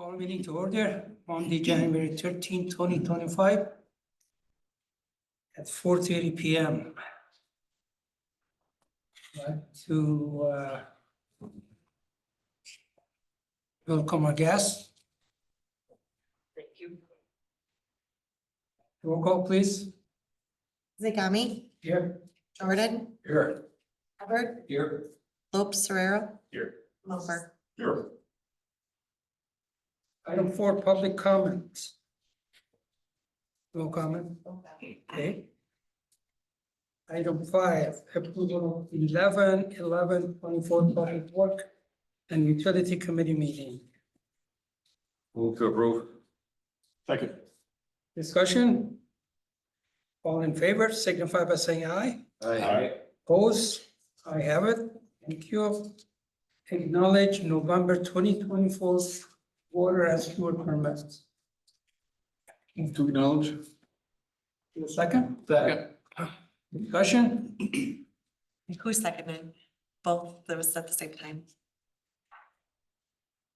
Call meeting to order Monday, January 13, 2025 at 4:30 PM. Like to welcome our guests. Thank you. Roll call, please. Zagami, Here. Jordan, Here. Hubbard, Here. Lopes Ferrero, Here. Mover. Here. Item 4, public comments. No comment? Okay. Item 5, approval of 11/11/24 public work and utility committee meeting. Move to approve. Second. Discussion? All in favor, signify by saying aye. Aye. Opposed? I have it. Thank you. Acknowledge November 2024 water and sewer permits. Move to acknowledge. A second? Second. Discussion? Who seconded? Both, that was at the same time.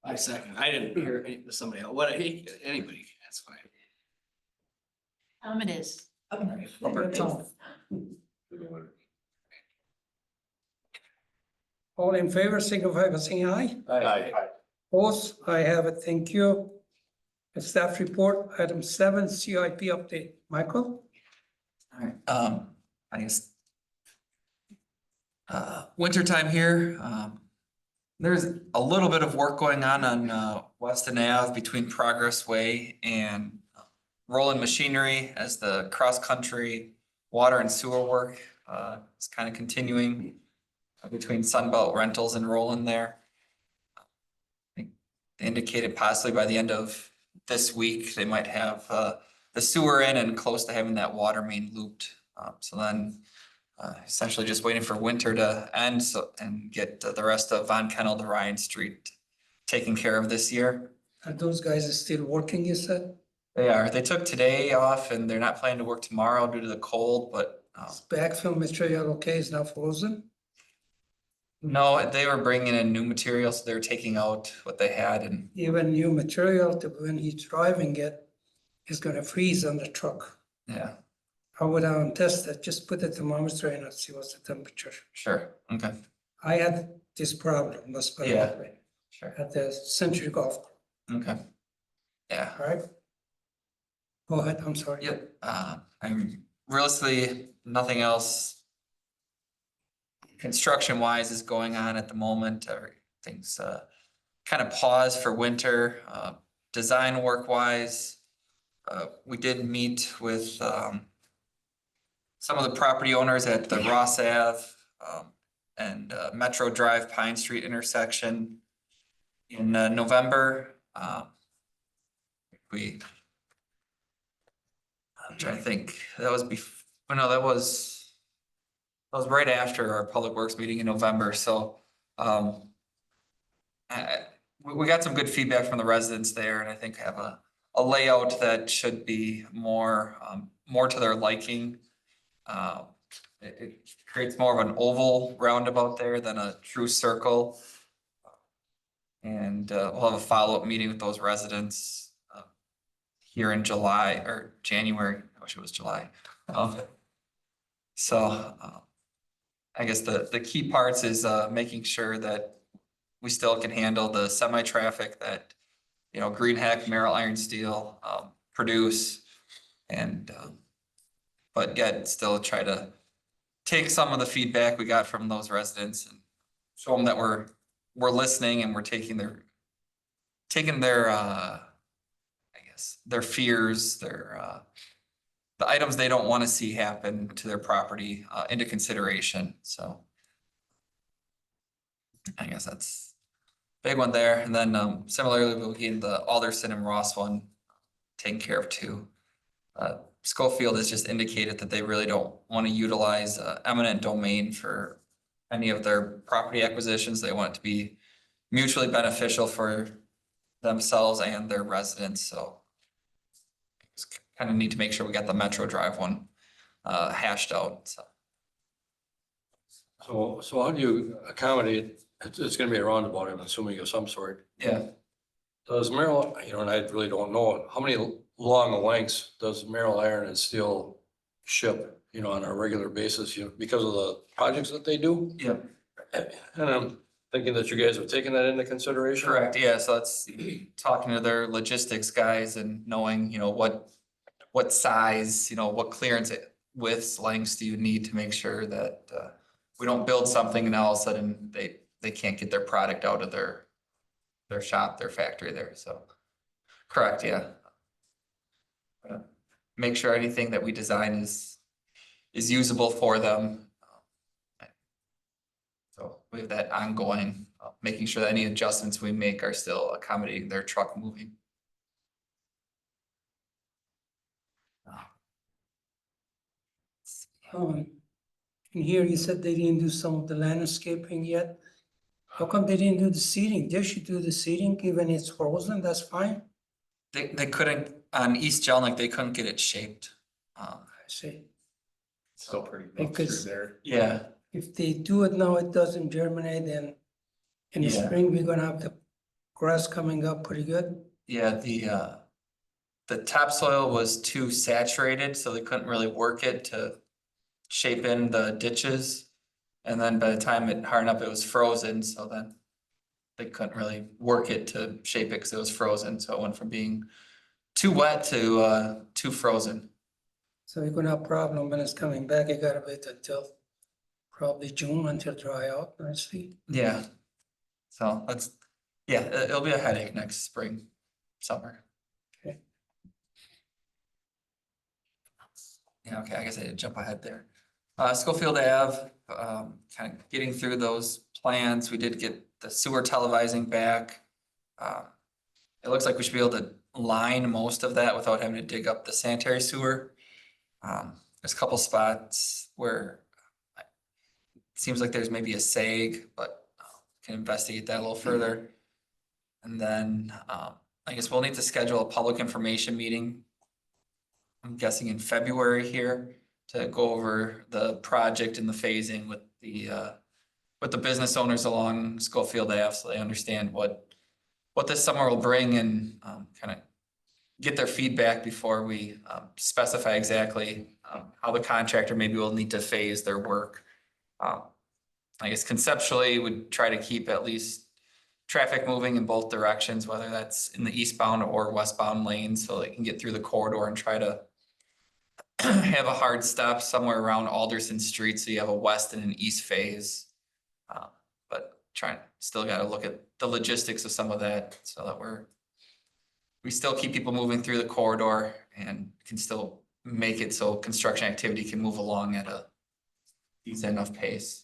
I second. I didn't hear somebody else. What, anybody, that's fine. It is. That's all. All in favor, signify by saying aye. Aye. Opposed? I have it. Thank you. The staff report, item 7, CIP update. Michael? All right, I guess. Winter time here, there's a little bit of work going on Weston Ave between Progress Way and Roland Machinery as the cross-country water and sewer work is kind of continuing between Sunbelt Rentals and Roland there. I think they indicated possibly by the end of this week, they might have the sewer in and close to having that water main looped. So then essentially just waiting for winter to end and get the rest of Von Kennel to Ryan Street taken care of this year. Are those guys still working, you said? They are. They took today off and they're not planning to work tomorrow due to the cold, but Is backfill material okay, is not frozen? no, they were bringing in new material, so they were taking out what they had and Even new material to when he's driving it is gonna freeze on the truck. yeah, I would test it, just put the thermometer in and see what's the temperature. sure. Okay, I had this problem, let's put it that way, sure. at the Century Golf Club, Okay. Yeah. all right? Go ahead, I'm sorry. Yep, I'm realistically, nothing else. Construction wise is going on at the moment, everything's kind of paused for winter, design work wise. We did meet with some of the property owners at the Ross Ave and Metro Drive Pine Street intersection in November. I'm trying to think, that was no, that was right after our Public Works meeting in November, so we got some good feedback from the residents there, and I think have a layout that should be more to their liking. It creates more of an oval roundabout there than a true circle. And we'll have a follow-up meeting with those residents here in July or January. I wish it was July. I guess the key parts is making sure that we still can handle the semi-traffic that, you know, Green Heck, Merrill Iron Steel produce, and but yet still try to take some of the feedback we got from those residents and show them that we're listening and we're taking their I guess their fears, the items they don't want to see happen to their property into consideration. So I guess that's a big one there. And then similarly, we'll get the Alderson and Ross one taken care of too. Schofield has just indicated that they really don't want to utilize eminent domain for any of their property acquisitions. They want it to be mutually beneficial for themselves and their residents. So just kind of need to make sure we got the Metro Drive one hashed out. So how do you accommodate, it's gonna be a roundabout, I'm assuming of some sort. Yeah. Does Merrill, and I really don't know, how many long lengths does Merrill Iron and Steel ship, on a regular basis, because of the projects that they do? Yeah. And I'm thinking that you guys have taken that into consideration. Correct, yeah, so it's talking to their logistics guys and knowing, what size, what clearance widths, lengths do you need to make sure that we don't build something and all of a sudden they can't get their product out of their shop, their factory there, so. Correct, yeah. Make sure anything that we design is usable for them. So we have that ongoing, making sure that any adjustments we make are still accommodating their truck moving. In here, you said they didn't do some of the landscaping yet. How come they didn't do the seating? They should do the seating, even it's frozen, that's fine. They couldn't, on East Jelnik, they couldn't get it shaped. I see. Still pretty Because- there. Yeah, If they do it now, it doesn't germinate, then in the Yeah. spring, we're gonna have the grass coming up pretty good. yeah, the topsoil was too saturated, so they couldn't really work it to shape in the ditches. And then by the time it hardened up, it was frozen, so then they couldn't really work it to shape it because it was frozen, so it went from being too wet to too frozen. So you're gonna have a problem when it's coming back, you gotta wait until probably June until dry out nicely. Yeah. So it'll be a headache next spring, summer. Okay. Yeah, okay, I guess I did jump ahead there. Schofield Ave, kind of getting through those plans. We did get the sewer televising back. It looks like we should be able to line most of that without having to dig up the sanitary sewer. There's a couple spots where it seems like there's maybe a sag, but can investigate that a little further. And then, I guess we'll need to schedule a public information meeting. I'm guessing in February here to go over the project and the phasing with the business owners along Schofield Ave, so they understand what this summer will bring and, kind of get their feedback before we, specify exactly, how the contractor maybe will need to phase their work. I guess conceptually, we'd try to keep at least traffic moving in both directions, whether that's in the eastbound or westbound lanes, so they can get through the corridor and try to have a hard stop somewhere around Alderson Street, so you have a west and an east phase. But still gotta look at the logistics of some of that, so that we still keep people moving through the corridor and can still make it so construction activity can move along at a decent enough pace.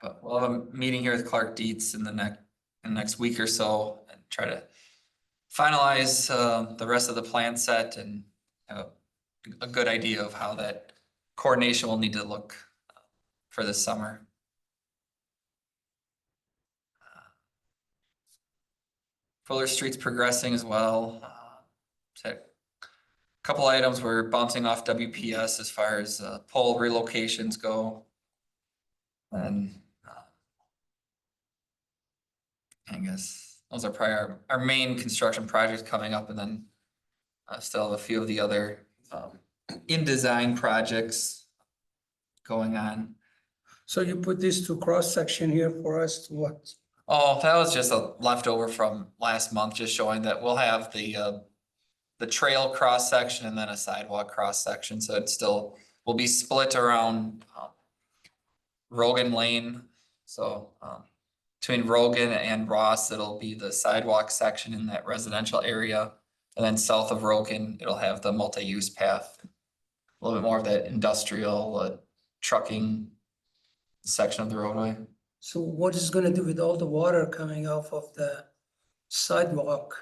But we'll have a meeting here with Clark Dietz in the next week or so and try to finalize the rest of the plan set and have a good idea of how that coordination will need to look for this summer. Fuller Street's progressing as well. A couple items we're bouncing off WPS as far as pole relocations go. And I guess those are probably our main construction projects coming up, and then still have a few of the other in design projects going on. So you put these two cross section here for us to what? Oh, that was just a leftover from last month, just showing that we'll have the trail cross section and then a sidewalk cross section, so it still will be split around Rogan Lane. So between Rogan and Ross, it'll be the sidewalk section in that residential area. And then south of Rogan, it'll have the multi-use path. A little bit more of that industrial trucking section of the roadway. So what is gonna do with all the water coming off of the sidewalk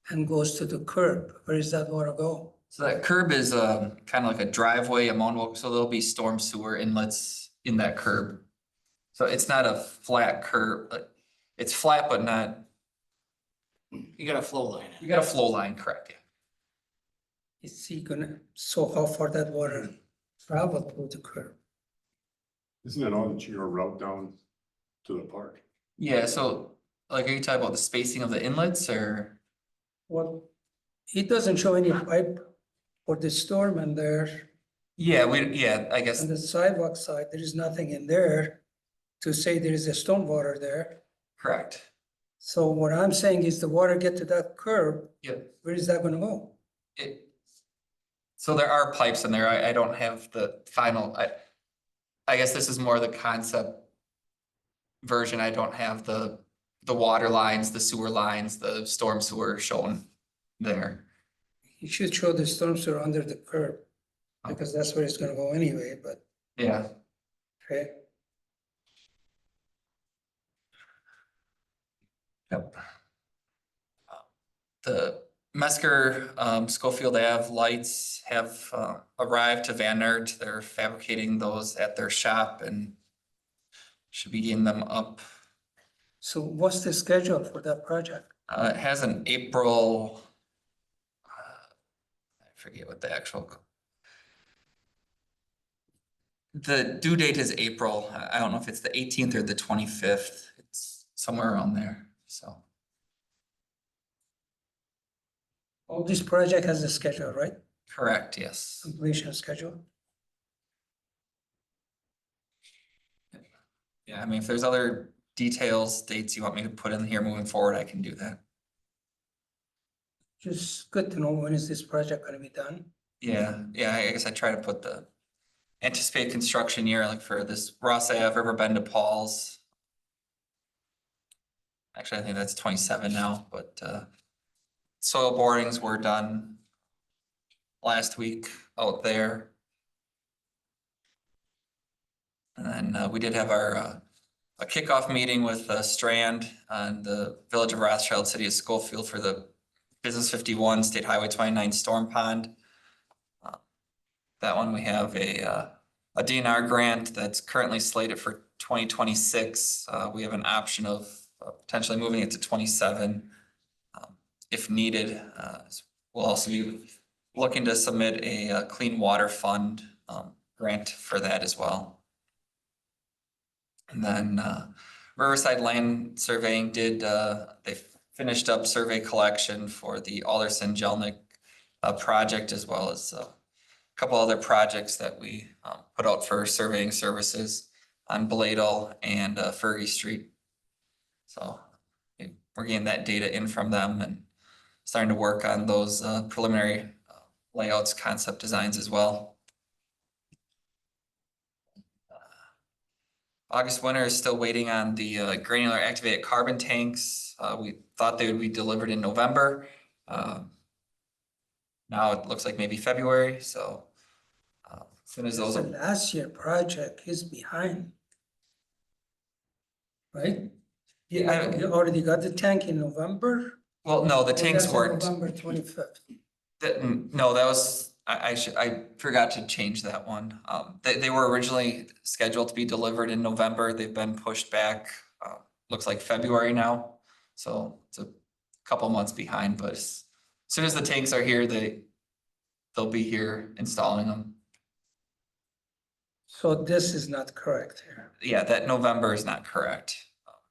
and goes to the curb? Where does that water go? So that curb is kind of like a driveway among, so there'll be storm sewer inlets in that curb. So it's not a flat curb, but it's flat but not, You got a flow line. you got a flow line, correct, yeah. Is he gonna, so how far that water travel through the curb? Isn't it all that your route down to the park. Yeah, so like, are you talking about the spacing of the inlets or? Well, it doesn't show any pipe for the storm and there, Yeah, I guess, on the sidewalk side, there is nothing in there to say there is a stormwater there. correct. So what I'm saying is the water get to that curb, Yep. where is that gonna go? It. So there are pipes in there. I don't have the final, I guess this is more the concept version. I don't have the water lines, the sewer lines, the storm sewer shown there. You should show the storm sewer under the curb, because that's where it's gonna go anyway, but, Yeah, okay. yep. The Mesker, Schofield Ave lights have, arrived to Van Nert. They're fabricating those at their shop and should be getting them up. So what's the schedule for that project? It has an April. I forget what the actual. The due date is April. I don't know if it's the 18th or the 25th. It's somewhere around there, so. All this project has a schedule, right? Correct, yes. Completion schedule. Yeah, I mean, if there's other details, dates you want me to put in here moving forward, I can do that. Just good to know when is this project gonna be done? Yeah, I guess I try to put the anticipated construction year, like for this Ross Ave, River Bend to Paul's. Actually, I think that's 27 now, but soil borings were done last week out there. And then we did have our a kickoff meeting with Strand and the Village of Rothschild, City of Schofield for the Business 51 State Highway 29 Storm Pond. That one, we have a DNR grant that's currently slated for 2026. We have an option of potentially moving it to 27 if needed. We'll also be looking to submit a Clean Water Fund grant for that as well. And then Riverside Land Surveying did, they finished up survey collection for the Alderson Jelnik project, as well as a couple other projects that we put out for surveying services on Bladel and Fergie Street. So we're getting that data in from them and starting to work on those preliminary layouts, concept designs as well. August winter is still waiting on the granular activated carbon tanks. We thought they would be delivered in November. Now it looks like maybe February, so as soon as those The are, last year project is behind. Right? You already got the tank in November? well, no, the Or tanks that's on weren't. November 25th. No, that was, I forgot to change that one. They were originally scheduled to be delivered in November. They've been pushed back, looks like February now. So it's a couple months behind, but as soon as the tanks are here, they'll be here installing them. So this is not correct here. Yeah, that November is not correct.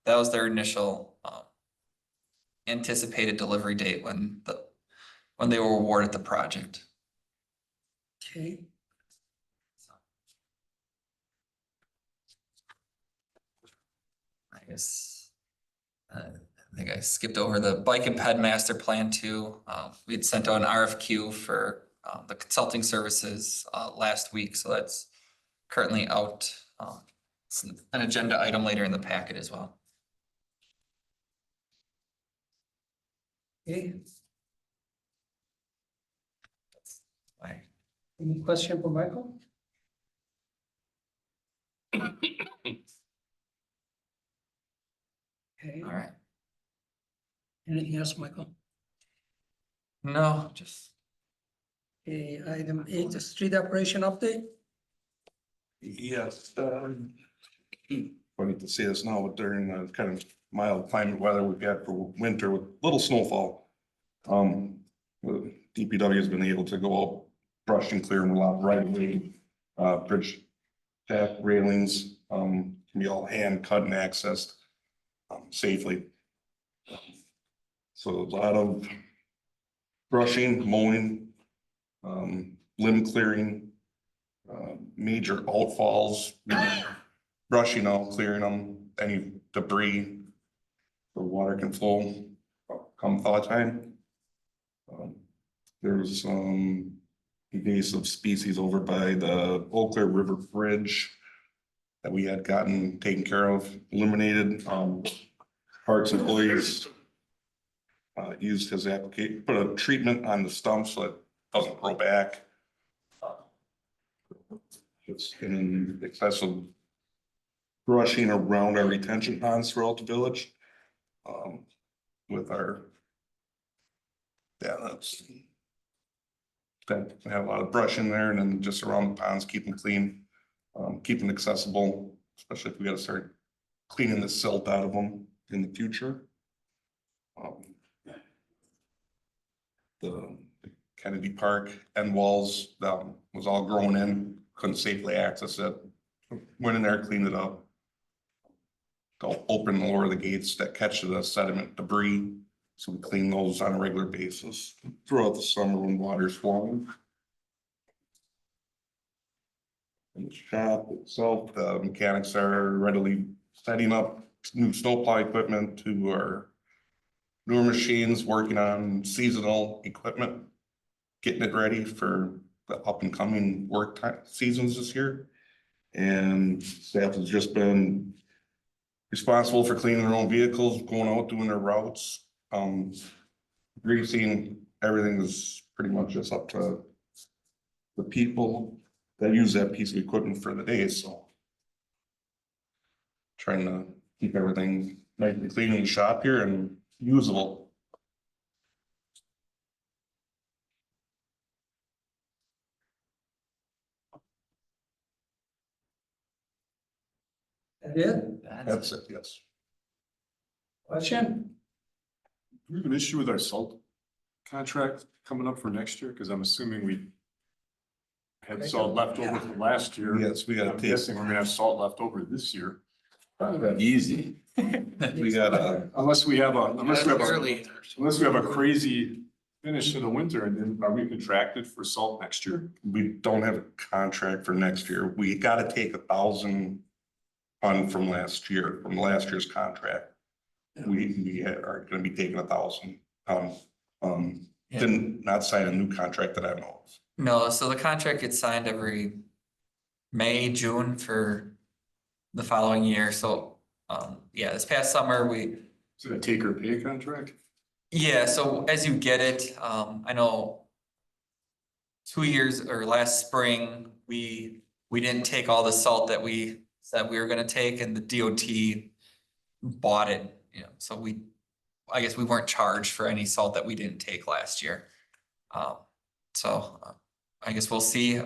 That was their initial anticipated delivery date when they were awarded the project. Okay, I guess, I think I skipped over the bike and ped master plan too. We had sent out an RFQ for the consulting services last week, so that's currently out. It's an agenda item later in the packet as well. okay. Right. Any question for Michael? Okay, All right. anything else, Michael? No, just, Okay, item 8, the street operation update. Yes, funny to see this now, but during the kind of mild climate weather we've got for winter with little snowfall. The DPW has been able to go out, brush and clear them a lot right away, bridge deck railings, can be all hand cut and accessed safely. So a lot of brushing, mowing, limb clearing, major outfalls, brushing out, clearing them, any debris. The water can flow come thaw time. There's invasive species over by the Eau Claire River Bridge that we had gotten taken care of, eliminated. Parks employees used his application, put a treatment on the stump so it doesn't grow back. It's in excessive brushing around our retention ponds throughout the village. With our, yeah, that's. That we have a lot of brush in there and then just around the ponds, keep them clean, keep them accessible, especially if we gotta start cleaning the silt out of them in the future. The Kennedy Park end walls, was all grown in, couldn't safely access it. Went in there, cleaned it up. Go open and lower the gates that catch the sediment debris. So we clean those on a regular basis throughout the summer when water's flowing. In the shop itself, the mechanics are readily setting up new snowplow equipment to our newer machines, working on seasonal equipment, getting it ready for the up and coming work time seasons this year. And staff has just been responsible for cleaning their own vehicles, going out, doing their routes. Greasing, everything is pretty much just up to the people that use that piece of equipment for the day, so. Trying to keep everything nice and clean in the shop here and usable. That it? That's it, yes. Question? We have an issue with our salt contract coming up for next year, because I'm assuming we had salt left over from last year. Yes, we gotta I'm take, guessing we're gonna have salt left over this year. Easy. we gotta, Unless we have Early. a crazy finish to the winter, and then are we contracted for salt next year? we don't have a contract for next year. We gotta take 1,000 ton from last year, from last year's contract. We are gonna be taking 1,000 ton. Didn't not sign a new contract that I know of. No, so the contract gets signed every May, June for the following year. So, yeah, this past summer, Is it a take or pay contract? yeah, so as you get it, I know 2 years or last spring, we didn't take all the salt that we said we were gonna take, and the DOT bought it, you know, so I guess we weren't charged for any salt that we didn't take last year. So I guess we'll see,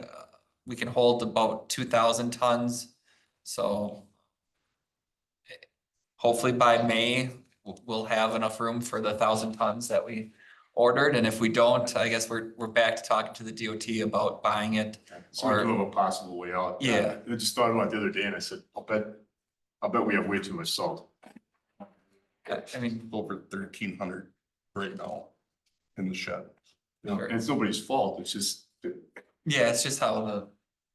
we can hold about 2,000 tons, so hopefully by May, we'll have enough room for the 1,000 tons that we ordered, and if we don't, I guess we're back to talking to the DOT about buying it. So we do have a possible way out. Yeah. I just thought about it the other day, and I said, I'll bet we have way too much salt. I mean, Over 1,300 right now in the shed. Sure. And it's nobody's fault, it's just, yeah, it's just how the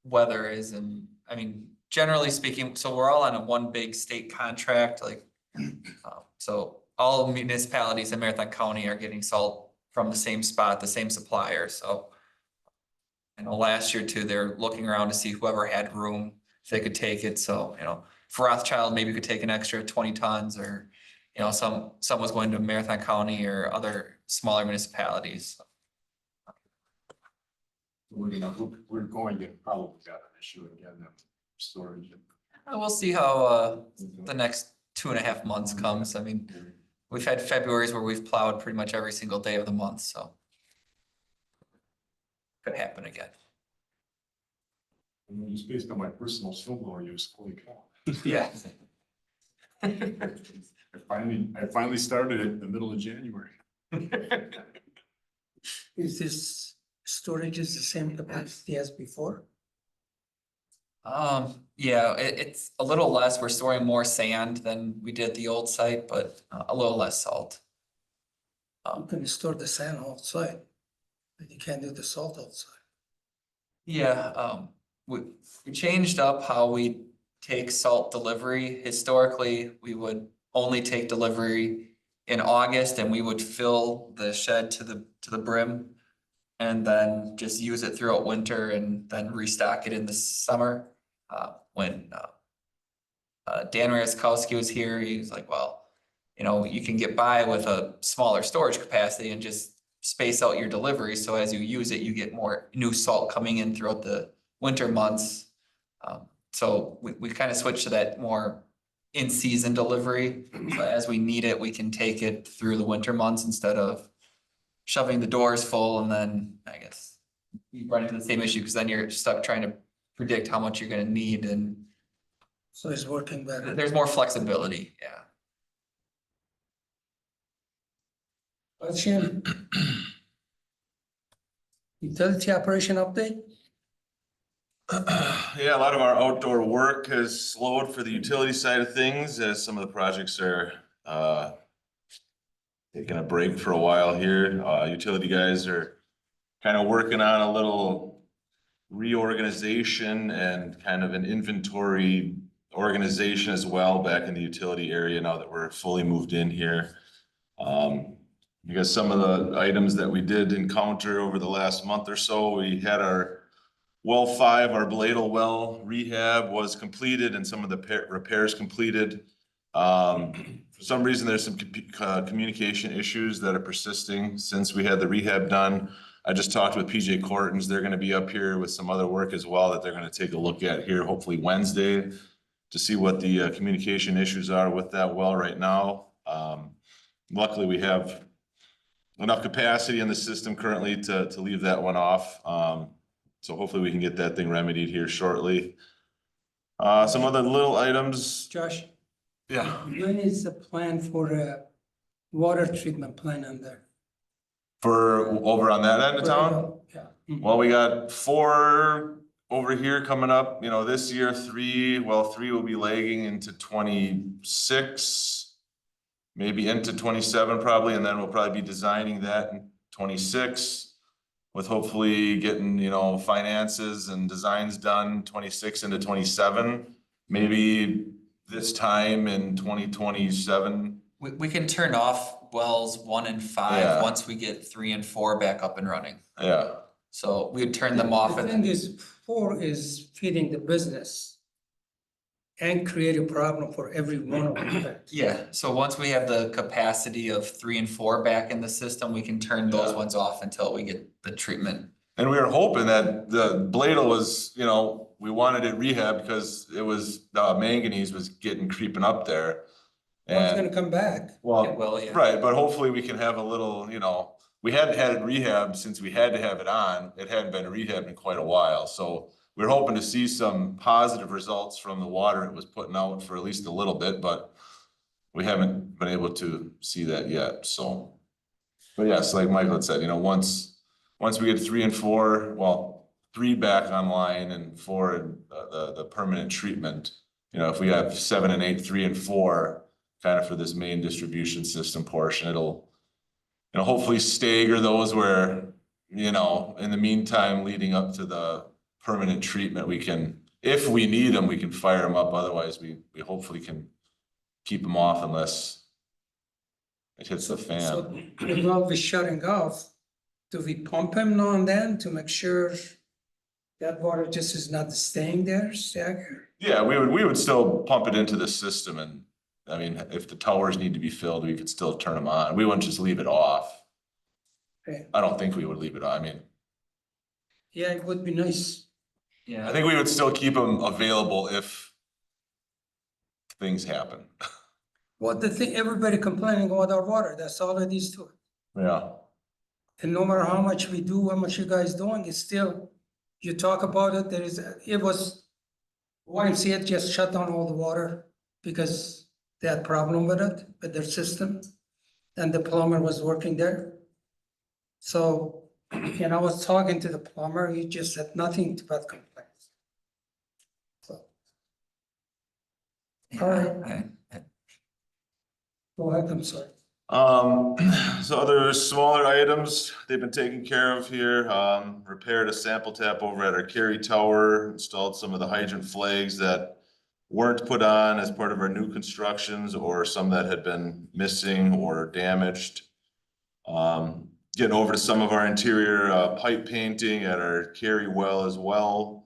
weather is, and I mean, generally speaking, so we're all on a one big state contract, like. So all municipalities in Marathon County are getting salt from the same spot, the same supplier, so. I know last year too, they're looking around to see whoever had room, if they could take it, so, you know, for Rothschild, maybe could take an extra 20 tons, or. You know, some was going to Marathon County or other smaller municipalities. we're going to probably got an issue again, of storage. We'll see how the next 2.5 months comes. I mean, we've had Februarys where we've plowed pretty much every single day of the month, so. Could happen again. And just based on my personal snowblower use, holy cow. Yeah. I finally started it in the middle of January. Is this storage is the same capacity as before? Yeah, it's a little less. We're storing more sand than we did at the old site, but a little less salt. You can store the sand outside, but you can't do the salt outside. Yeah, we changed up how we take salt delivery. Historically, we would only take delivery in August and we would fill the shed to the brim. And then just use it throughout winter and then restock it in the summer. When Dan Raskowski was here, he was like, well, you know, you can get by with a smaller storage capacity and just space out your delivery. So as you use it, you get more new salt coming in throughout the winter months. So we kind of switched to that more in-season delivery. So as we need it, we can take it through the winter months instead of shoving the doors full and then I guess you run into the same issue because then you're stuck trying to predict how much you're gonna need and So it's working better. there's more flexibility, yeah. Question? Utility operation update? Yeah, a lot of our outdoor work has slowed for the utility side of things as some of the projects are taking a break for a while here. Utility guys are kind of working on a little reorganization and kind of an inventory organization as well back in the utility area now that we're fully moved in here. Because some of the items that we did encounter over the last month or so, we had our well 5, our Bladel well rehab was completed and some of the repairs completed. For some reason, there's some communication issues that are persisting since we had the rehab done. I just talked with PJ Cortons. They're gonna be up here with some other work as well that they're gonna take a look at here, hopefully Wednesday, to see what the communication issues are with that well right now. Luckily, we have enough capacity in the system currently to leave that one off. So hopefully we can get that thing remedied here shortly. Some other little items. Josh, Yeah. when is the plan for a water treatment plant on there? For over on that end of town? Yeah. Well, we got 4 over here coming up, you know, this year, 3 will be lagging into 26. Maybe into 27 probably, and then we'll probably be designing that in 26. With hopefully getting, you know, finances and designs done 26 into 27. Maybe this time in 2027. We can turn off wells 1 and 5 Yeah. once we get 3 and 4 back up and running. Yeah, So we would turn them off The and thing then, is, 4 is feeding the business and create a problem for every one of them. yeah, so once we have the capacity of 3 and 4 back in the system, we can turn those Yeah. ones off until we get the treatment. and we were hoping that the Bladel was, you know, we wanted it rehab because it was, manganese was creeping up there. One's And gonna come back. It well, will, yeah. right, but hopefully we can have a little, you know, we hadn't had it rehab since we had to have it on. It hadn't been rehabbed in quite a while, so we're hoping to see some positive results from the water it was putting out for at least a little bit, but we haven't been able to see that yet, so. But yes, like Michael had said, you know, once we get 3 and 4, well, 3 back online and 4 in the permanent treatment, you know, if we have 7 and 8, 3 and 4, kind of for this main distribution system portion, it'll, you know, hopefully stagger those where, you know, in the meantime, leading up to the permanent treatment, we can, if we need them, we can fire them up. Otherwise, we hopefully can keep them off unless it hits the fan. So the valve is shutting off. Do we pump them now and then to make sure that water just is not staying there, Stagger? Yeah, we would still pump it into the system, and I mean, if the towers need to be filled, we could still turn them on. We wouldn't just leave it off. Okay. I don't think we would leave it on. I mean, Yeah, it would be nice. Yeah. I think we would still keep them available if things happen. What the thing, everybody complaining about our water, that's all it is to it. Yeah. And no matter how much we do, how much you guys doing, it's still, you talk about it, it was, YMCA just shut down all the water because they had problem with it, with their system. And the plumber was working there. So, and I was talking to the plumber, he just said nothing but complaints. Alright. Go ahead, I'm sorry. So other smaller items they've been taken care of here, repaired a sample tap over at our carry tower, installed some of the hydrant flags that weren't put on as part of our new constructions or some that had been missing or damaged. Getting over to some of our interior, pipe painting at our carry well as well.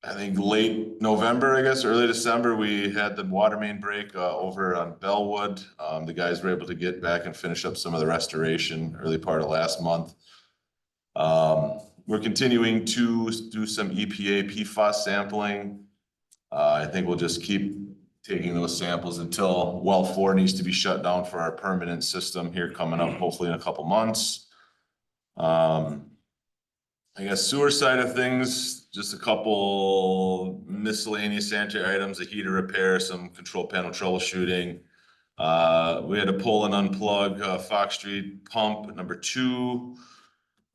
I think late November, I guess, early December, we had the water main break over on Bellwood. The guys were able to get back and finish up some of the restoration early part of last month. We're continuing to do some EPA PFAS sampling. I think we'll just keep taking those samples until well 4 needs to be shut down for our permanent system here coming up, hopefully in a couple months. I guess sewer side of things, just a couple miscellaneous sanitary items, a heater repair, some control panel troubleshooting. We had to pull and unplug Fox Street pump number 2.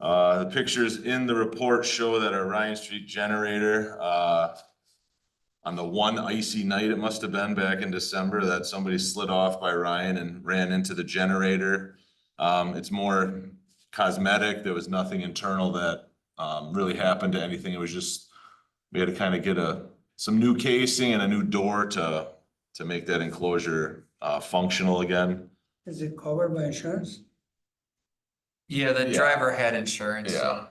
The pictures in the report show that our Ryan Street generator, on the one icy night it must have been back in December, that somebody slid off by Ryan and ran into the generator. It's more cosmetic. There was nothing internal that really happened to anything. It was just, we had to kind of get some new casing and a new door to make that enclosure functional again. Is it covered by insurance? Yeah, the Yeah. driver had insurance, Yeah. so.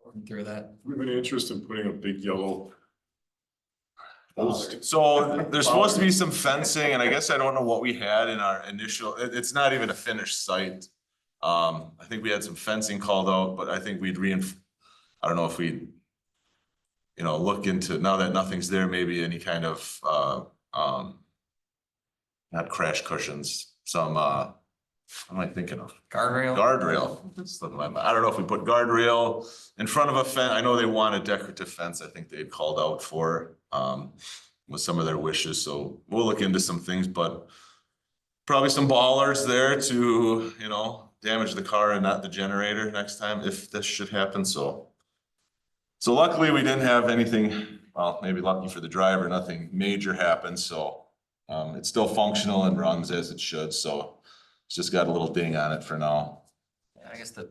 Working through that. We have any interest in putting a big yellow post? So there's supposed to be some fencing, and I guess I don't know what we had in our initial, it's not even a finished site. I think we had some fencing called out, but I think we'd I don't know if we'd, look into, now that nothing's there, maybe any kind of, not crash cushions, some, what am I thinking of? Guardrail? Guardrail. It's slipping my mind. I don't know if we put guardrail in front of a fence. I know they want a decorative fence. I think they had called out for, with some of their wishes. So we'll look into some things, but probably some ballers there to, damage the car and not the generator next time if this should happen. So luckily we didn't have anything, well, maybe lucky for the driver, nothing major happened. So, it's still functional and runs as it should. So it's just got a little ding on it for now. Yeah, I guess the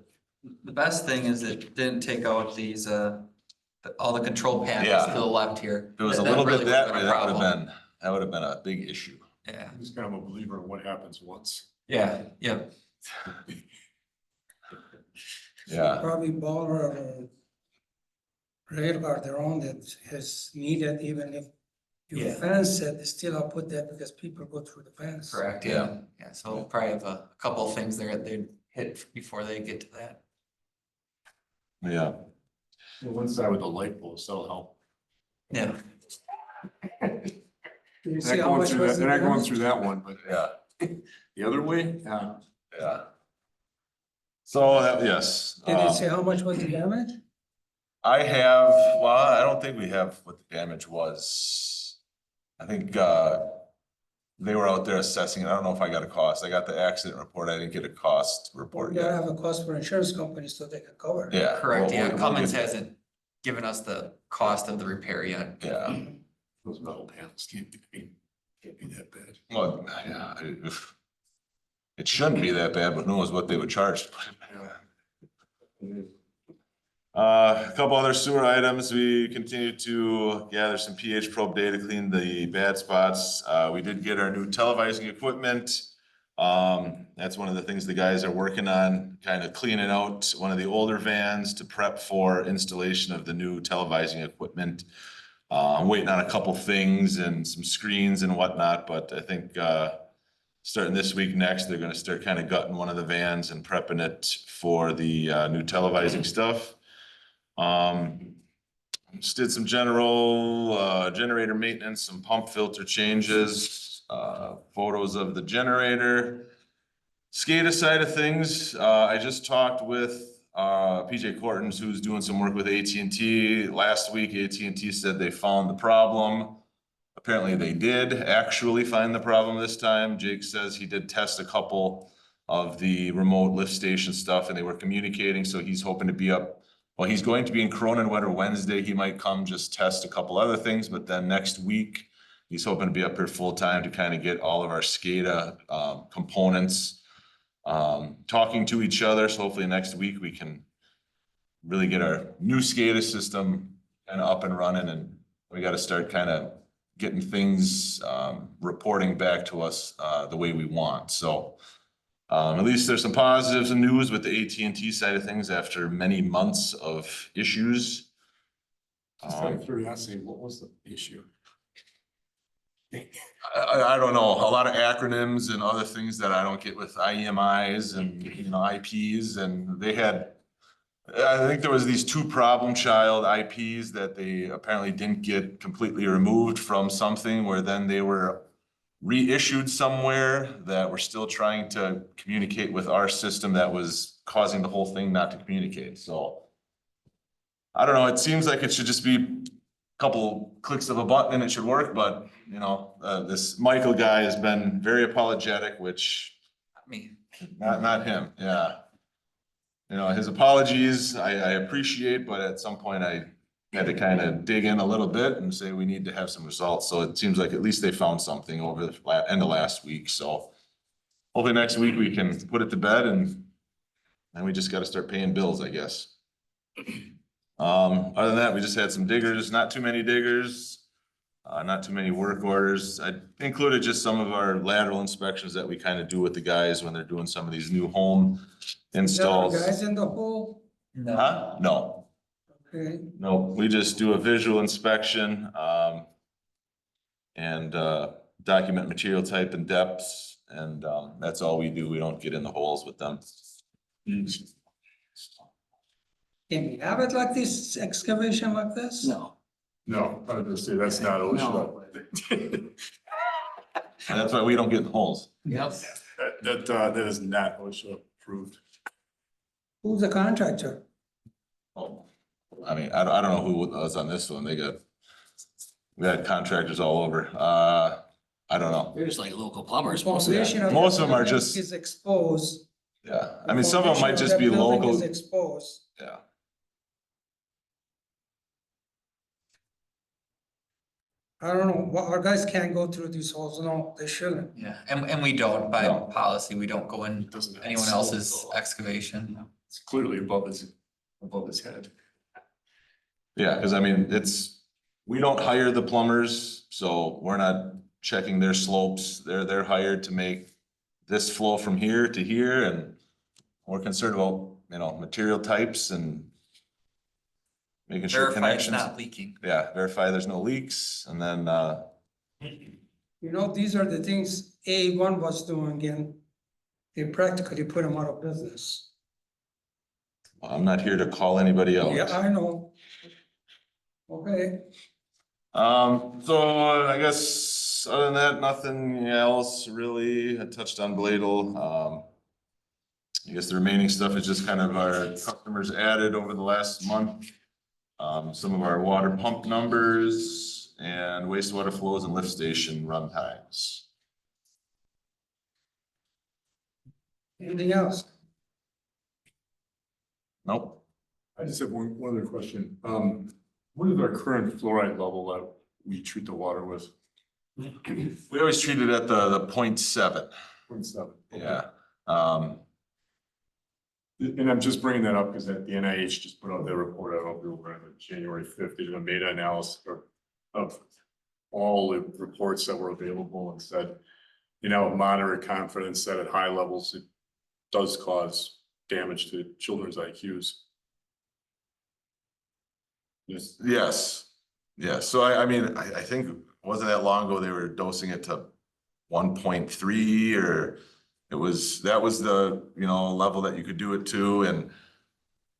best thing is it didn't take out these, all the control panels Yeah. to the left here. If it was a That little really bit that would've way, been a problem. that would have been a big issue. Yeah, I'm just kind of a believer in what happens once. yeah, yep. Yeah. Probably baller or rail guard their own that is needed, even if you Yeah. fence it, they still I'll put that because people go through the fence. Correct, yeah. Yeah, so we'll probably have a couple of things there that they'd hit before they get to that. Yeah. One side with the light post, that'll help. Yeah. Did you They're see not how going much through was that, the they're not going damage? through that one, but Yeah. the other way, yeah. Yeah. So yes. Did it say how much was the damage? I have, well, I don't think we have what the damage was. I think, they were out there assessing it. I don't know if I got a cost. I got the accident report. I didn't get a cost report You gotta yet. have a cost for insurance company so they can cover it. Yeah. Correct, yeah. we'll Cummins get- hasn't given us the cost of the repair yet. Yeah. Those metal panels can't be that bad. Well, yeah, it shouldn't be that bad, but who knows what they would charge. A couple other sewer items. We continue to gather some pH probe data, clean the bad spots. We did get our new televising equipment. That's one of the things the guys are working on, kind of cleaning out one of the older vans to prep for installation of the new televising equipment. I'm waiting on a couple things and some screens and whatnot, but I think, starting this week, next, they're gonna start kind of gutting one of the vans and prepping it for the, new televising stuff. Just did some general, generator maintenance, some pump filter changes, photos of the generator. SCADA side of things, I just talked with, PJ Cortons, who's doing some work with AT&T. Last week, AT&T said they found the problem. Apparently they did actually find the problem this time. Jake says he did test a couple of the remote lift station stuff and they were communicating, so he's hoping to be up well, he's going to be in Cronin Wetter Wednesday. He might come just test a couple other things, but then next week, he's hoping to be up here full time to kind of get all of our SCADA components talking to each other. So hopefully next week we can really get our new SCADA system kind of up and running, and we got to start kind of getting things reporting back to us the way we want. So at least there's some positives and news with the AT&T side of things after many months of issues. Just out of curiosity, what was the issue? I don't know, a lot of acronyms and other things that I don't get with IEMIs and, you know, IPs, and they had, I think there was these two problem child IPs that they apparently didn't get completely removed from something, where then they were reissued somewhere that we're still trying to communicate with our system that was causing the whole thing not to communicate. So I don't know, it seems like it should just be a couple clicks of a button and it should work, but you know, this Michael guy has been very apologetic, which Me. not him, yeah. You know, his apologies, I appreciate, but at some point I had to kind of dig in a little bit and say we need to have some results. So it seems like at least they found something over the end of last week. So hopefully next week we can put it to bed, and then we just got to start paying bills, I guess. Other than that, we just had some diggers, not too many diggers, not too many work orders. I included just some of our lateral inspections that we kind of do with the guys when they're doing some of these new home installs. Guys in the hole, Huh? No. okay, No, we just do a visual inspection, and, document material type and depths, and, that's all we do. We don't get in the holes with them. can we have it like this, excavation like this? No. No, I was gonna say, that's not OSHA. No. And that's why we don't get in the holes. Yep. That is not OSHA approved. Who's the contractor? Oh, I mean, I don't know who was on this one. We had contractors all over. I don't know. There's like local plumbers, most of that. Foundation Most of them are building just- Is exposed. Yeah, I mean, some of them might just be Foundation of that building local. Is exposed. Yeah. I don't know, our guys can't go through these holes, no, they shouldn't. Yeah, and we don't, by No. policy, we don't go in It doesn't have anyone slope else's at all. excavation. It's clearly above his head. Yeah, because I mean, we don't hire the plumbers, so we're not checking their slopes. They're hired to make this flow from here to here, and we're concerned about, you know, material types and making sure Verify it's connections. not leaking. Yeah, verify there's no leaks, and then, You know, these are the things A1 was doing, and they practically put them out of business. I'm not here to call anybody Yeah, out. I know. Okay, So I guess other than that, nothing else really. I touched on Bladel. I guess the remaining stuff is just kind of our customers added over the last month. Some of our water pump numbers and wastewater flows and lift station run times. anything else? Nope. I just have one other question. What is our current fluoride level that we treat the water with? We always treat it at the 0.7. 0.7. Okay. Yeah. And I'm just bringing that up because the NIH just put out their report, I don't know if you were on January 5th, they did a meta analysis of all the reports that were available and said, you know, moderate confidence that at high levels, it does cause damage to children's IQs. Yes. Yes. So I mean, I think, wasn't that long ago, they were dosing it to 1.3, or that was the, you know, level that you could do it to. And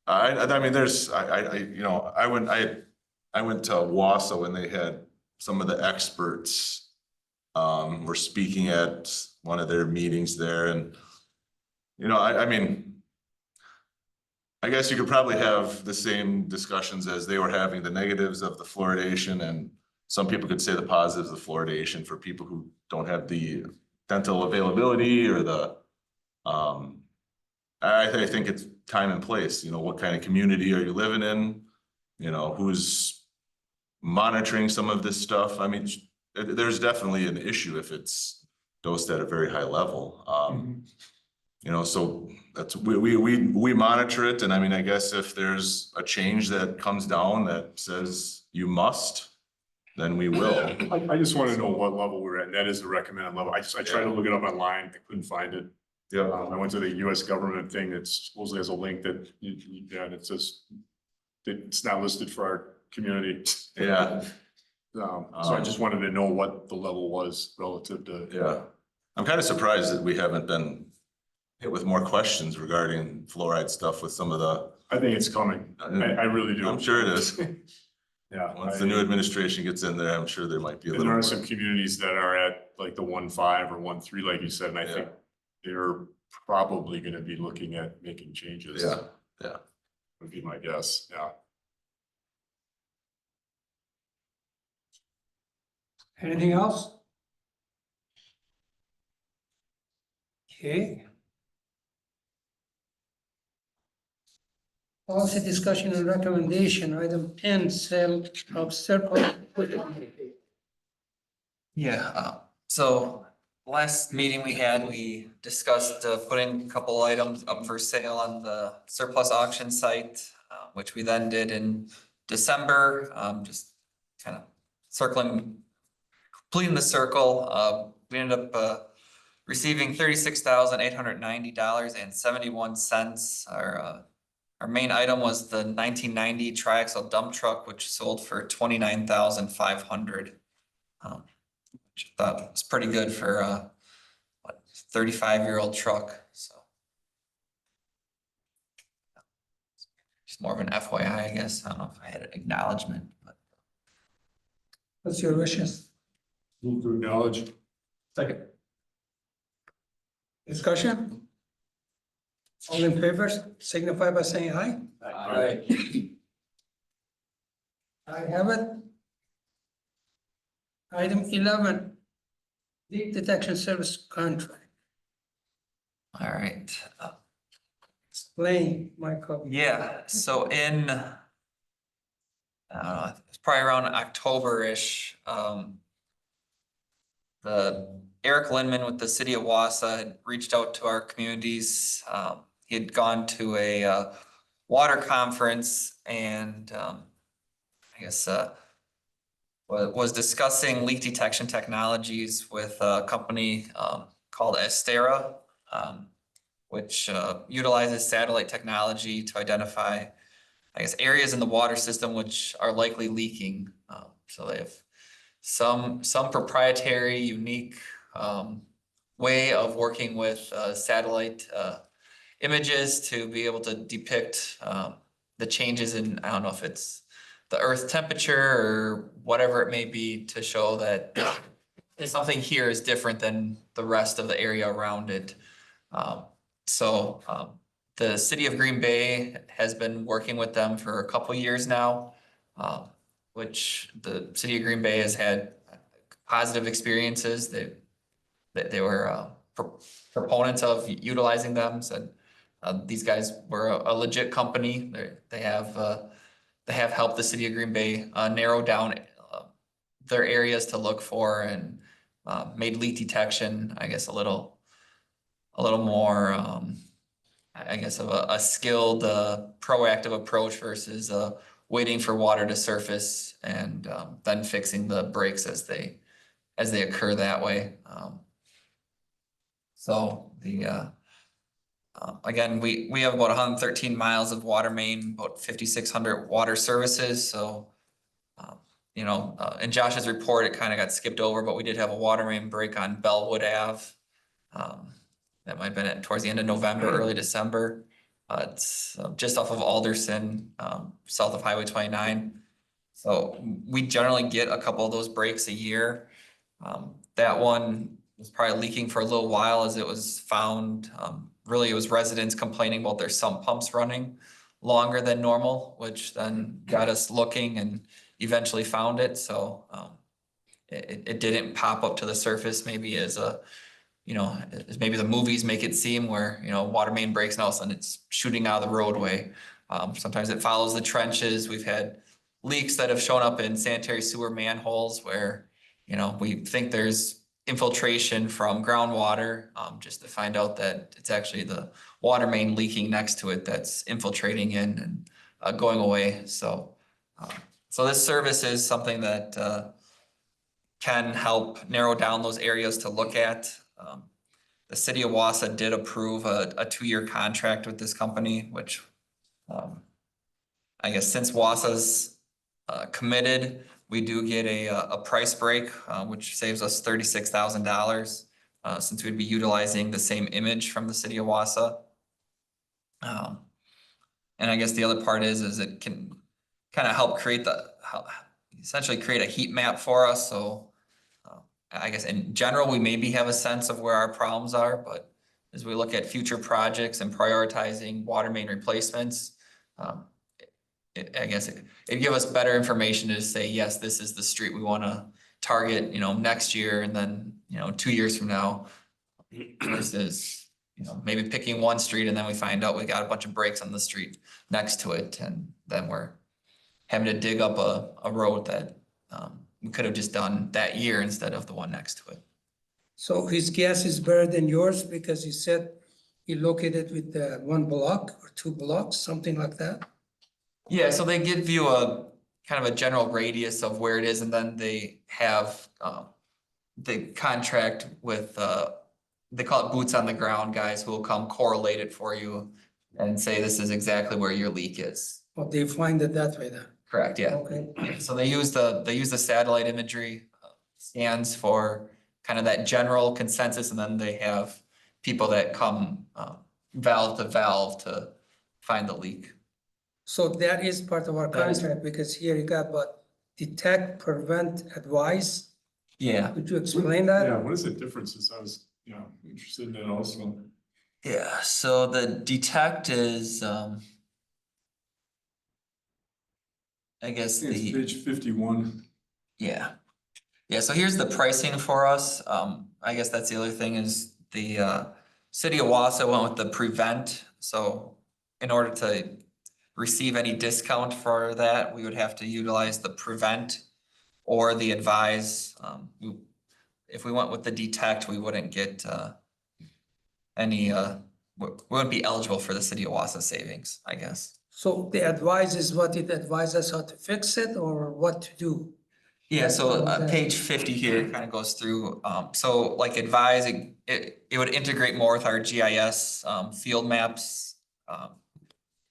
I mean, there's, you know, I went to Wausau when they had some of the experts were speaking at one of their meetings there. And, you know, I mean, I guess you could probably have the same discussions as they were having, the negatives of the fluoridation, and some people could say the positives of fluoridation for people who don't have the dental availability or the, I think it's time and place, you know, what kind of community are you living in? You know, who's monitoring some of this stuff? I mean, there's definitely an issue if it's dosed at a very high level. You know, so that's, we monitor it, and I mean, I guess if there's a change that comes down that says you must, then we will. I just want to know what level we're at. And that is the recommended level. I tried to look it up online. I couldn't find it. Yeah, I went to the US government thing that supposedly has a link that and it says that it's not listed for our community. yeah, So I just wanted to know what the level was relative to. yeah. I'm kind of surprised that we haven't been hit with more questions regarding fluoride stuff with some of the, I think it's coming. I really do. I'm sure it is. Yeah. Once the new administration gets in there, I'm sure there might be a And little there are more. some communities that are at like the 1.5 or 1.3, like you said, and I Yeah. think they're probably gonna be looking at making changes. Yeah, yeah. Would be my guess, yeah. Anything else? Okay. Policy discussion and recommendation, item 10, sale of surplus equipment. Yeah, so last meeting we had, we discussed putting a couple items up for sale on the surplus auction site, which we then did in December, just kind of completing the circle. We ended up receiving $36,890.71. Our main item was the 1990 triaxle dump truck, which sold for $29,500. Which I thought was pretty good for a 35-year-old truck, so. Just more of an FYI, I guess. I don't know if I had an acknowledgement, but. What's your wishes? Move to acknowledge. Second. Discussion? All in favor, signify by saying aye. Aye. I have it. Item 11, leak detection service contract. All right, Explain, Michael. yeah, so in. I don't know, it's probably around October-ish, the Eric Lindman with the city of Wausau had reached out to our communities. He had gone to a water conference and I guess was discussing leak detection technologies with a company called Astera, which utilizes satellite technology to identify, I guess, areas in the water system which are likely leaking. So they have some proprietary, unique way of working with satellite images to be able to depict the changes in, I don't know if it's the earth temperature or whatever it may be, to show that something here is different than the rest of the area around it. The city of Green Bay has been working with them for a couple years now, which the city of Green Bay has had positive experiences. They were proponents of utilizing them. Said these guys were a legit company. They have helped the city of Green Bay narrow down their areas to look for, and made leak detection, I guess, a little more, I guess, of a skilled, proactive approach versus waiting for water to surface and then fixing the breaks as they occur that way. Again, we have about 113 miles of water main, about 5,600 water services. So, in Josh's report, it kind of got skipped over, but we did have a water main break on Bellwood Ave. That might have been towards the end of November, early December. It's just off of Alderson, south of Highway 29. So we generally get a couple of those breaks a year. That one was probably leaking for a little while as it was found. Really, it was residents complaining about their sump pumps running longer than normal, which then got us looking and eventually found it. So it didn't pop up to the surface maybe as a you know, as maybe the movies make it seem where, you know, water main breaks and all of a sudden it's shooting out of the roadway. Sometimes it follows the trenches. We've had leaks that have shown up in sanitary sewer manholes where, you know, we think there's infiltration from groundwater, just to find out that it's actually the water main leaking next to it that's infiltrating in and going away. So this service is something that can help narrow down those areas to look at. The city of Wausau did approve a 2-year contract with this company, which I guess since Wausau's committed, we do get a price break, which saves us $36,000 since we'd be utilizing the same image from the city of Wausau. And I guess the other part is it can kind of help essentially create a heat map for us. So I guess in general, we maybe have a sense of where our problems are, but as we look at future projects and prioritizing water main replacements, I guess it'd give us better information to say, yes, this is the street we want to target, you know, next year and then, you know, 2 years from now. Versus, you know, maybe picking one street and then we find out we got a bunch of breaks on the street next to it. And then we're having to dig up a road that we could have just done that year instead of the one next to it. So his guess is better than yours because he said he located with one block or 2 blocks, something like that. Yeah, so they give you a kind of a general radius of where it is, and then they have the contract with they call it boots on the ground guys who will come correlate it for you and say this is exactly where your leak is. Well, they find it that way then. Correct, yeah. Okay. Yeah, so they use the satellite imagery scans for kind of that general consensus, and then they have people that come valve to valve to find the leak. So that is part of our That is- contract because here you got what detect, prevent, advise. Yeah. Could you explain Yeah, that? what is the differences? I was, interested in that also. Yeah, so the detect is I guess It's the page 51. yeah. Yeah, so here's the pricing for us. I guess that's the other thing is the city of Wausau went with the prevent. So in order to receive any discount for that, we would have to utilize the prevent or the advise. If we went with the detect, we wouldn't get any we wouldn't be eligible for the city of Wausau savings, I guess. So the advise is what it advises how to fix it or what to do. Yeah, so Okay. page 50 here kind of goes through, so like advise, it would integrate more with our GIS field maps.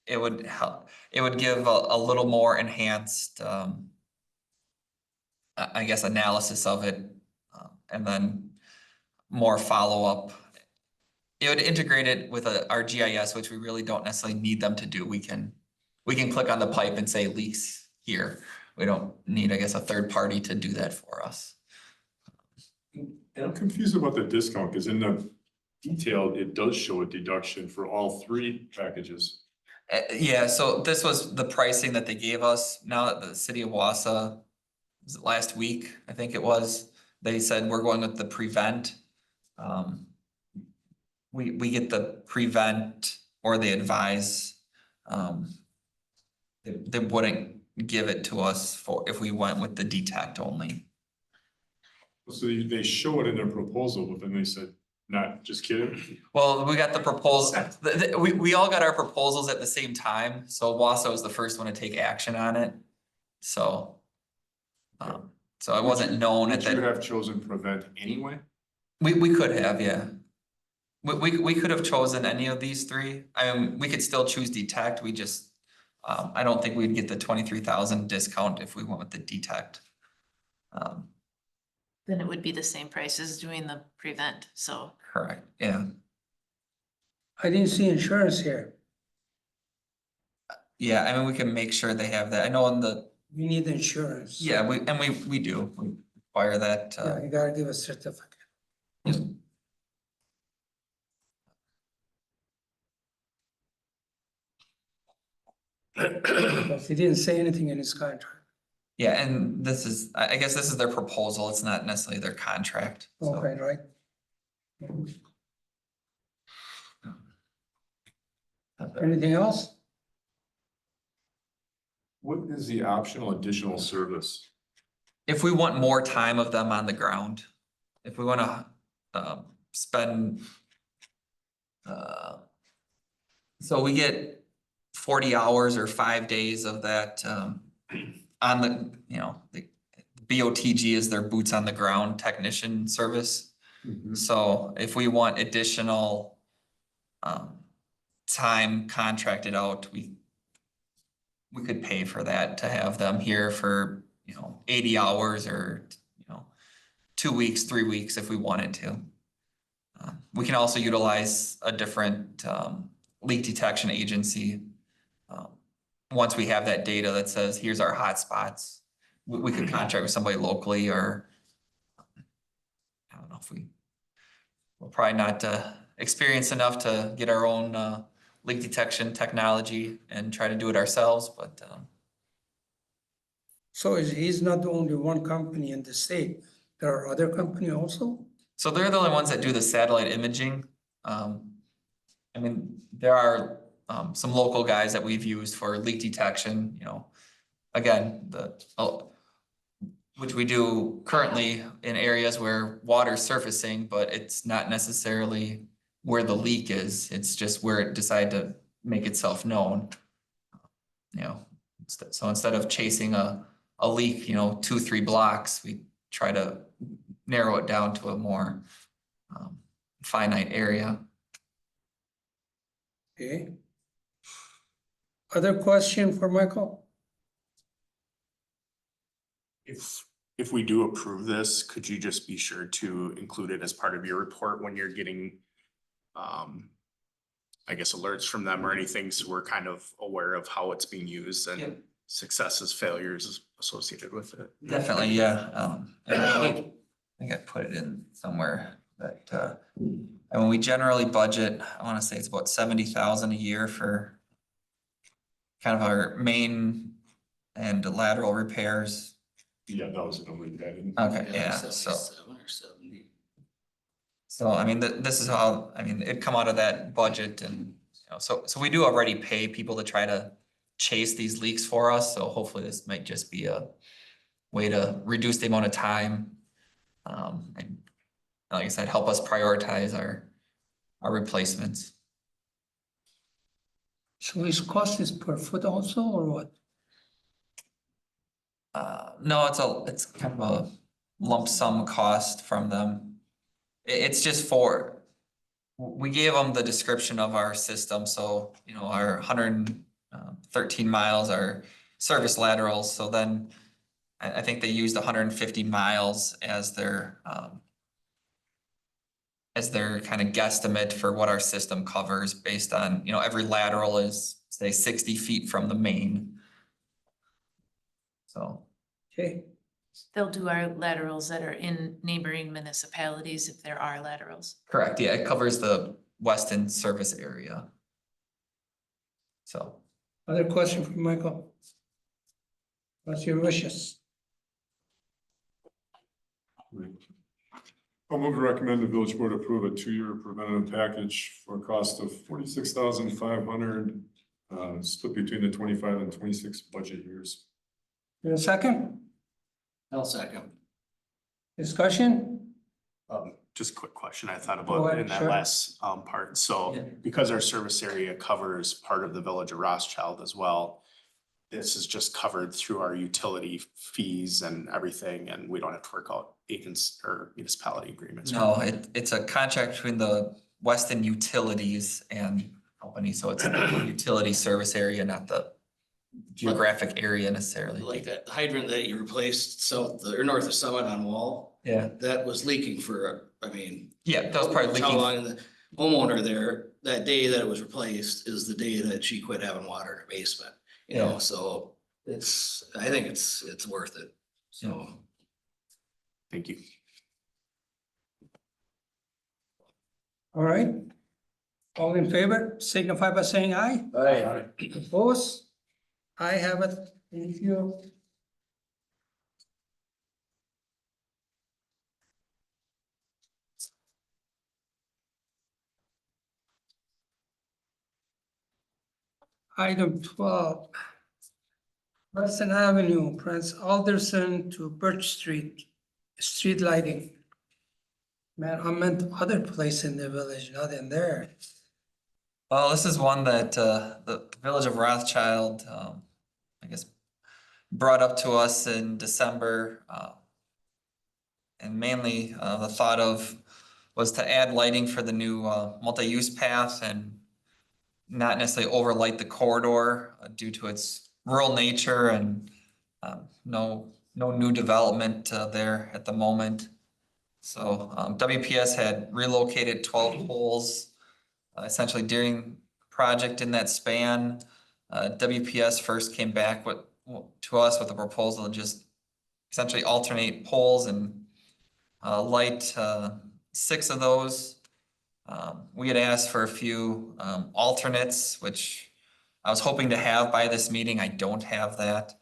It would help, it would give a little more enhanced I guess analysis of it, and then more follow-up. It would integrate it with our GIS, which we really don't necessarily need them to do. We can click on the pipe and say leaks here. We don't need, I guess, a third party to do that for us. And I'm confused about the discount because in the detail, it does show a deduction for all 3 packages. Yeah, so this was the pricing that they gave us. Now that the city of Wausau, was it last week, I think it was, they said we're going with the prevent. We get the prevent or the advise. They wouldn't give it to us for if we went with the detect only. So they show it in their proposal, but then they said, not, just kidding. Well, we got the proposal, we all got our proposals at the same time, so Wausau was the first one to take action on it. So it wasn't known at Would you that, have chosen prevent anyway? we could have, yeah. We could have chosen any of these 3. I mean, we could still choose detect, we just, I don't think we'd get the 23,000 discount if we went with the detect. Then it would be the same price as doing the prevent, so. Correct, yeah. I didn't see insurance here. Yeah, I mean, we can make sure they have that. I know in the, We need insurance. yeah, we do, we require that. Yeah, you gotta give a certificate. But he didn't say anything in his contract. Yeah, and this is, I guess this is their proposal. It's not necessarily their contract. So, Okay, right? Anything else? What is the optional additional service? If we want more time of them on the ground, if we wanna spend. So we get 40 hours or 5 days of that on the, the BOTG is their boots on the ground technician service. So if we want additional time contracted out, we could pay for that to have them here for, 80 hours or, 2 weeks, 3 weeks if we wanted to. We can also utilize a different leak detection agency. Once we have that data that says, here's our hotspots, we could contract with somebody locally, or I don't know if we're probably not experienced enough to get our own leak detection technology and try to do it ourselves, but So he's not the only one company in the state. There are other company also? so they're the only ones that do the satellite imaging. There are some local guys that we've used for leak detection, again, which we do currently in areas where water's surfacing, but it's not necessarily where the leak is. It's just where it decided to make itself known. So instead of chasing a leak, 2-3 blocks, we try to narrow it down to a more finite area. Okay. Other question for Michael? If we do approve this, could you just be sure to include it as part of your report when you're getting I guess alerts from them or anything, so we're kind of aware of how it's being used and Yep. successes, failures associated with it? Definitely, yeah. And I think I put it in somewhere, but and when we generally budget, I wanna say it's about 70,000 a year for kind of our main and lateral repairs. Yeah, that was the number you had in. Okay, yeah, so. 77 or 70. So I mean, this is how, it'd come out of that budget and, so we do already pay people to try to chase these leaks for us, so hopefully this might just be a way to reduce the amount of time. And like I said, help us prioritize our replacements. So his cost is per foot also, or what? No, it's kind of a lump sum cost from them. It's just we gave them the description of our system, so, our 113 miles are service laterals, so then I think they used 150 miles as their kind of guesstimate for what our system covers based on, every lateral is, say, 60 feet from the main. So. Okay, They'll do our laterals that are in neighboring municipalities if there are laterals. Correct, yeah, it covers the Weston service area. So, other question for Michael? What's your wishes? I'll move to recommend the village board approve a 2-year preventative package for a cost of 46,500, split between the 25 and 26 budget years. In a second, I'll second. discussion? Just a quick question I thought Go about ahead, in that sure. last part. So because our service area covers part of the village of Rothschild as well, this is just covered through our utility fees and everything, and we don't have to work out agents or municipality agreements. no, it's a contract between the Weston Utilities and company, so it's a utility service area, not the geographic area necessarily. Like that hydrant that you replaced south or north of Summit on Wall, Yeah, that was leaking for, yeah, that was probably how leaking. long the homeowner there, that day that it was replaced is the day that she quit having water in her basement. Yeah. So I think it's worth it, so. Thank you. All right. All in favor, signify by saying aye. Aye. Opposed? I have it. Thank you. Item 12. Weston Avenue, Prince Alderson to Birch Street, street lighting. Man, I meant other place in the village, not in there. Well, this is one that the Village of Rothschild, I guess, brought up to us in December. And mainly the thought of was to add lighting for the new multi-use path and not necessarily overlight the corridor due to its rural nature and no new development there at the moment. So WPS had relocated 12 poles essentially during the project in that span. WPS first came back to us with a proposal to just essentially alternate poles and light 6 of those. We had asked for a few alternates, which I was hoping to have by this meeting. I don't have that.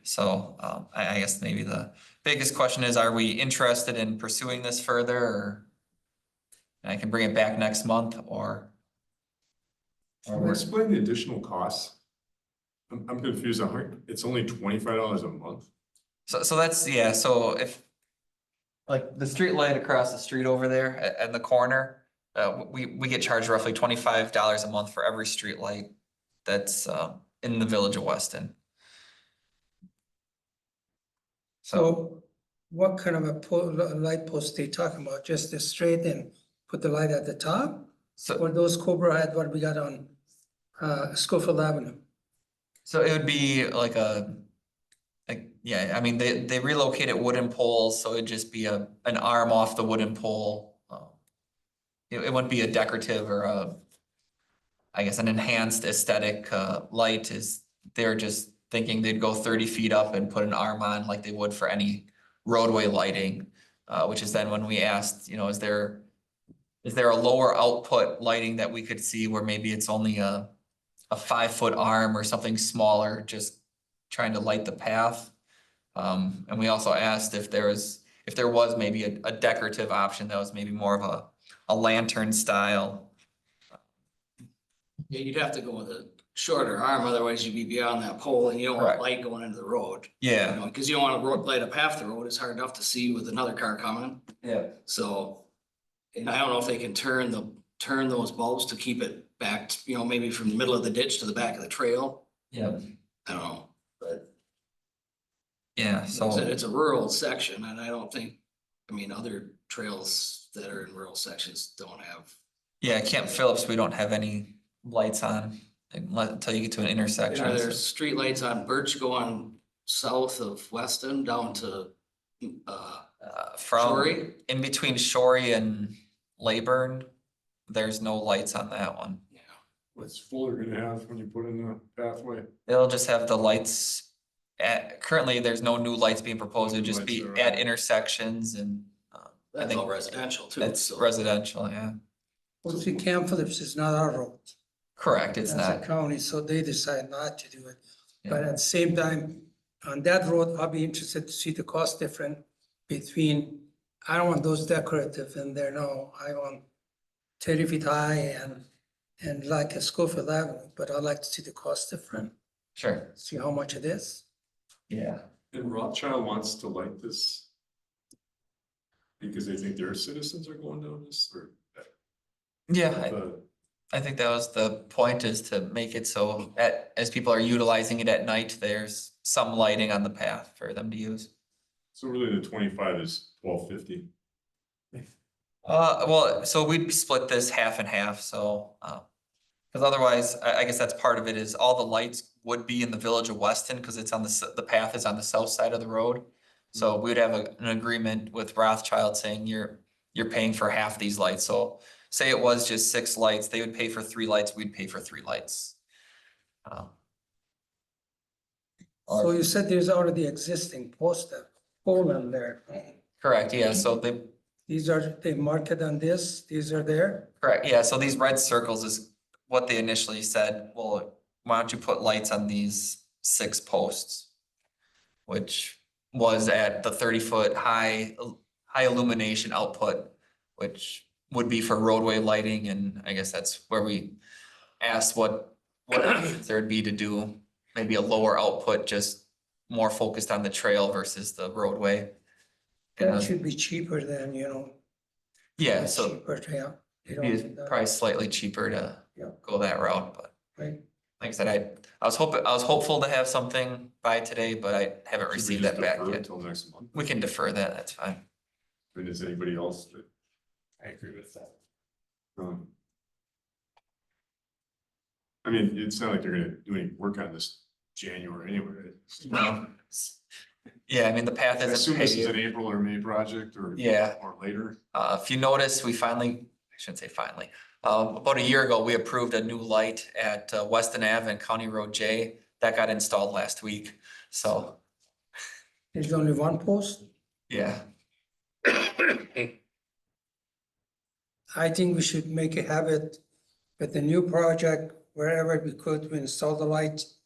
So I guess maybe the biggest question is, are we interested in pursuing this further, or I can bring it back next month, or Can you explain the additional costs? I'm confused. It's only $25 a month. so that's, yeah, so if like the street light across the street over there at the corner, we get charged roughly $25 a month for every street light that's in the village of Weston. So what kind of a light post they talking about? Just the straight and put the light at the top? So Or those Cobra had what we got on Schofield Avenue? So it would be like yeah, I mean, they relocated wooden poles, so it'd just be an arm off the wooden pole. It wouldn't be a decorative or I guess an enhanced aesthetic light. They're just thinking they'd go 30 feet up and put an arm on like they would for any roadway lighting, which is then when we asked, is there a lower output lighting that we could see where maybe it's only a 5-foot arm or something smaller, just trying to light the path. And we also asked if there was maybe a decorative option that was maybe more of a lantern style. Yeah, you'd have to go with a shorter arm, otherwise you'd be beyond that pole and you don't want Correct. light going into the road. Yeah. Cause you don't want to light up half the road, it's hard enough to see with another car coming, Yeah. so. And I don't know if they can turn those bulbs to keep it back, maybe from the middle of the ditch to the back of the trail, Yeah. I don't know, but. Yeah, Like I said, so, it's a rural section and I don't think, other trails that are in rural sections don't have. yeah, Camp Phillips, we don't have any lights on until you get to an intersection. Are there street lights on Birch going south of Weston down to From Shorey? in between Shorey and Leyburn, there's no lights on that one. Yeah. What's Fuller gonna have when you put in the pathway? They'll just have the lights currently there's no new lights being proposed. It'd just be Lights are at on. intersections and I That's think all residential too. that's so. residential, yeah. Well, see, Camp Phillips is not our road. Correct, it's That's a not. county, so they decide not to do it. But Yeah. at the same time, on that road, I'll be interested to see the cost difference between, I don't want those decorative in there, no, I want 30 feet high and like a Schofield Avenue, but I'd like to see the cost difference, Sure, see how much it is. yeah. And Rothschild wants to light this because they think their citizens are going down this, or Yeah, the, I think that was the point, is to make it so as people are utilizing it at night, there's some lighting on the path for them to use. so really the 25 is $12.50. Well, so we'd split this half and half, so, because otherwise, I guess that's part of it, is all the lights would be in the village of Weston, because it's on the path is on the south side of the road. So we'd have an agreement with Rothschild saying you're paying for half these lights, so say it was just 6 lights, they would pay for 3 lights, we'd pay for 3 lights. So you said there's already existing pole in there. Correct, yeah, so They mark it on this, these are there? correct, yeah, so these red circles is what they initially said, well, why don't you put lights on these 6 posts? Which was at the 30-foot high illumination output, which would be for roadway lighting, and I guess that's where we asked what what options there would be to do maybe a lower output, just more focused on the trail versus the roadway. That should be cheaper than, you know. Yeah, so Cheaper, yeah. You it'd be know, probably slightly cheaper to Yeah. go that route, but right. like I said, I was hopeful to have something by today, but I haven't Should we received just that back defer yet. Until next month. We can defer that, that's fine. I mean, is anybody else that? I agree with that. I mean, it's not like they're gonna do any work on this January anyway. No. Yeah, I mean, the path I isn't assume this is an paved. April or May project or. Yeah. Or later. If you notice, I shouldn't say finally, about a year ago, we approved a new light at Weston Ave and County Road J. That got installed last week, so, There's only one post. yeah. I think we should make a habit with the new project, wherever we could, we install the lights.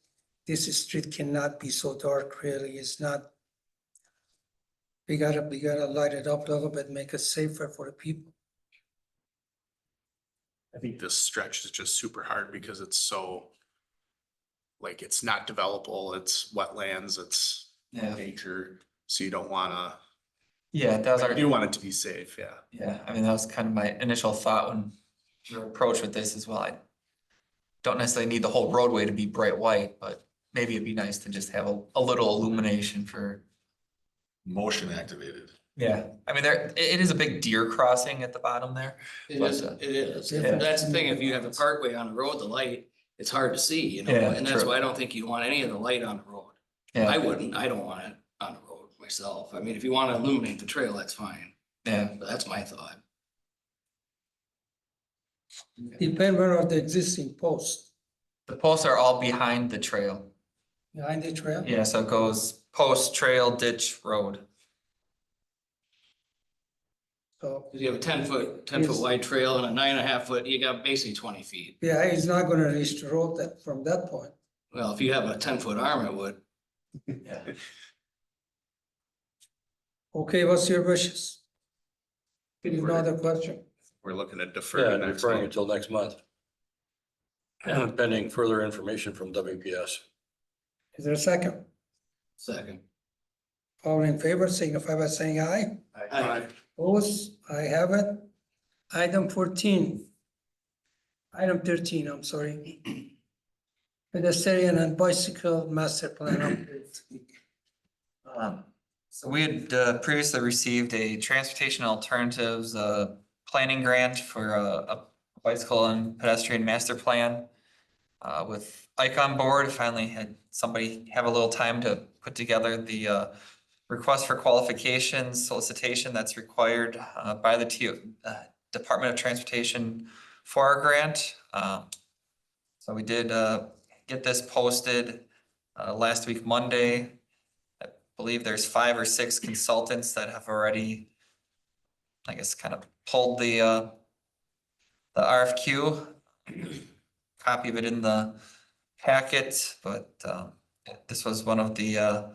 This street cannot be so dark, really, it's not. We gotta light it up a little bit, make it safer for the people. I think this stretch is just super hard because it's so. Like, it's not developable, it's wetlands, it's Yeah, nature, so you don't wanna, yeah, that was our. you want it to be safe, yeah. Yeah, I mean, that was kind of my initial thought when we were approached with this as well. I don't necessarily need the whole roadway to be bright white, but maybe it'd be nice to just have a little illumination for. Motion activated. Yeah, I mean, it is a big deer crossing at the bottom there. It But, is, uh, it is. Yeah. That's the thing, if you have a parkway on the road, the light, it's hard to see, you know, Yeah, and that's true. why I don't think you want any of the light on the road. I Yeah, wouldn't, I don't want it on the road myself. I mean, if you wanna illuminate the trail, that's fine, yeah, but that's my thought. Depend where are the existing posts, the posts are all behind the trail. behind the trail. Yeah, so it goes post, trail, ditch, road. So, Cause you have a 10 foot wide trail and a 9.5 foot, you got basically 20 feet. yeah, it's not gonna reach the road that, from that point. Well, if you have a 10 foot arm, it would. Yeah. Okay, what's your wishes? Any other question? We're looking at defer Yeah, to next deferring month. until next month. Pending further information from WPS. Is there a second? Second. All in favor, signify by saying aye. Aye. Opposed, I have it. Item 14. Item 13, I'm sorry. Pedestrian and bicycle master plan update. So we had previously received a transportation alternatives planning grant for a bicycle and pedestrian master plan. With Ike on board, finally had somebody have a little time to put together the request for qualifications solicitation that's required by the Department of Transportation for our grant. So we did get this posted last week, Monday. I believe there's 5 or 6 consultants that have already, I guess, kind of pulled the RFQ. Copy of it in the packet, but this was one of the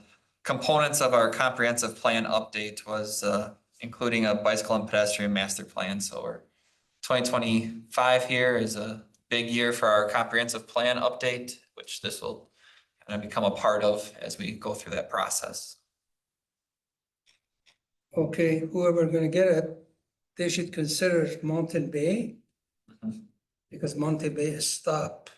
components of our comprehensive plan update was including a bicycle and pedestrian master plan. So we're 2025 here is a big year for our comprehensive plan update, which this will kind of become a part of as we go through that process. Okay, whoever gonna get it, they should consider Mountain Bay. Mhm. Because Mountain Bay is stopped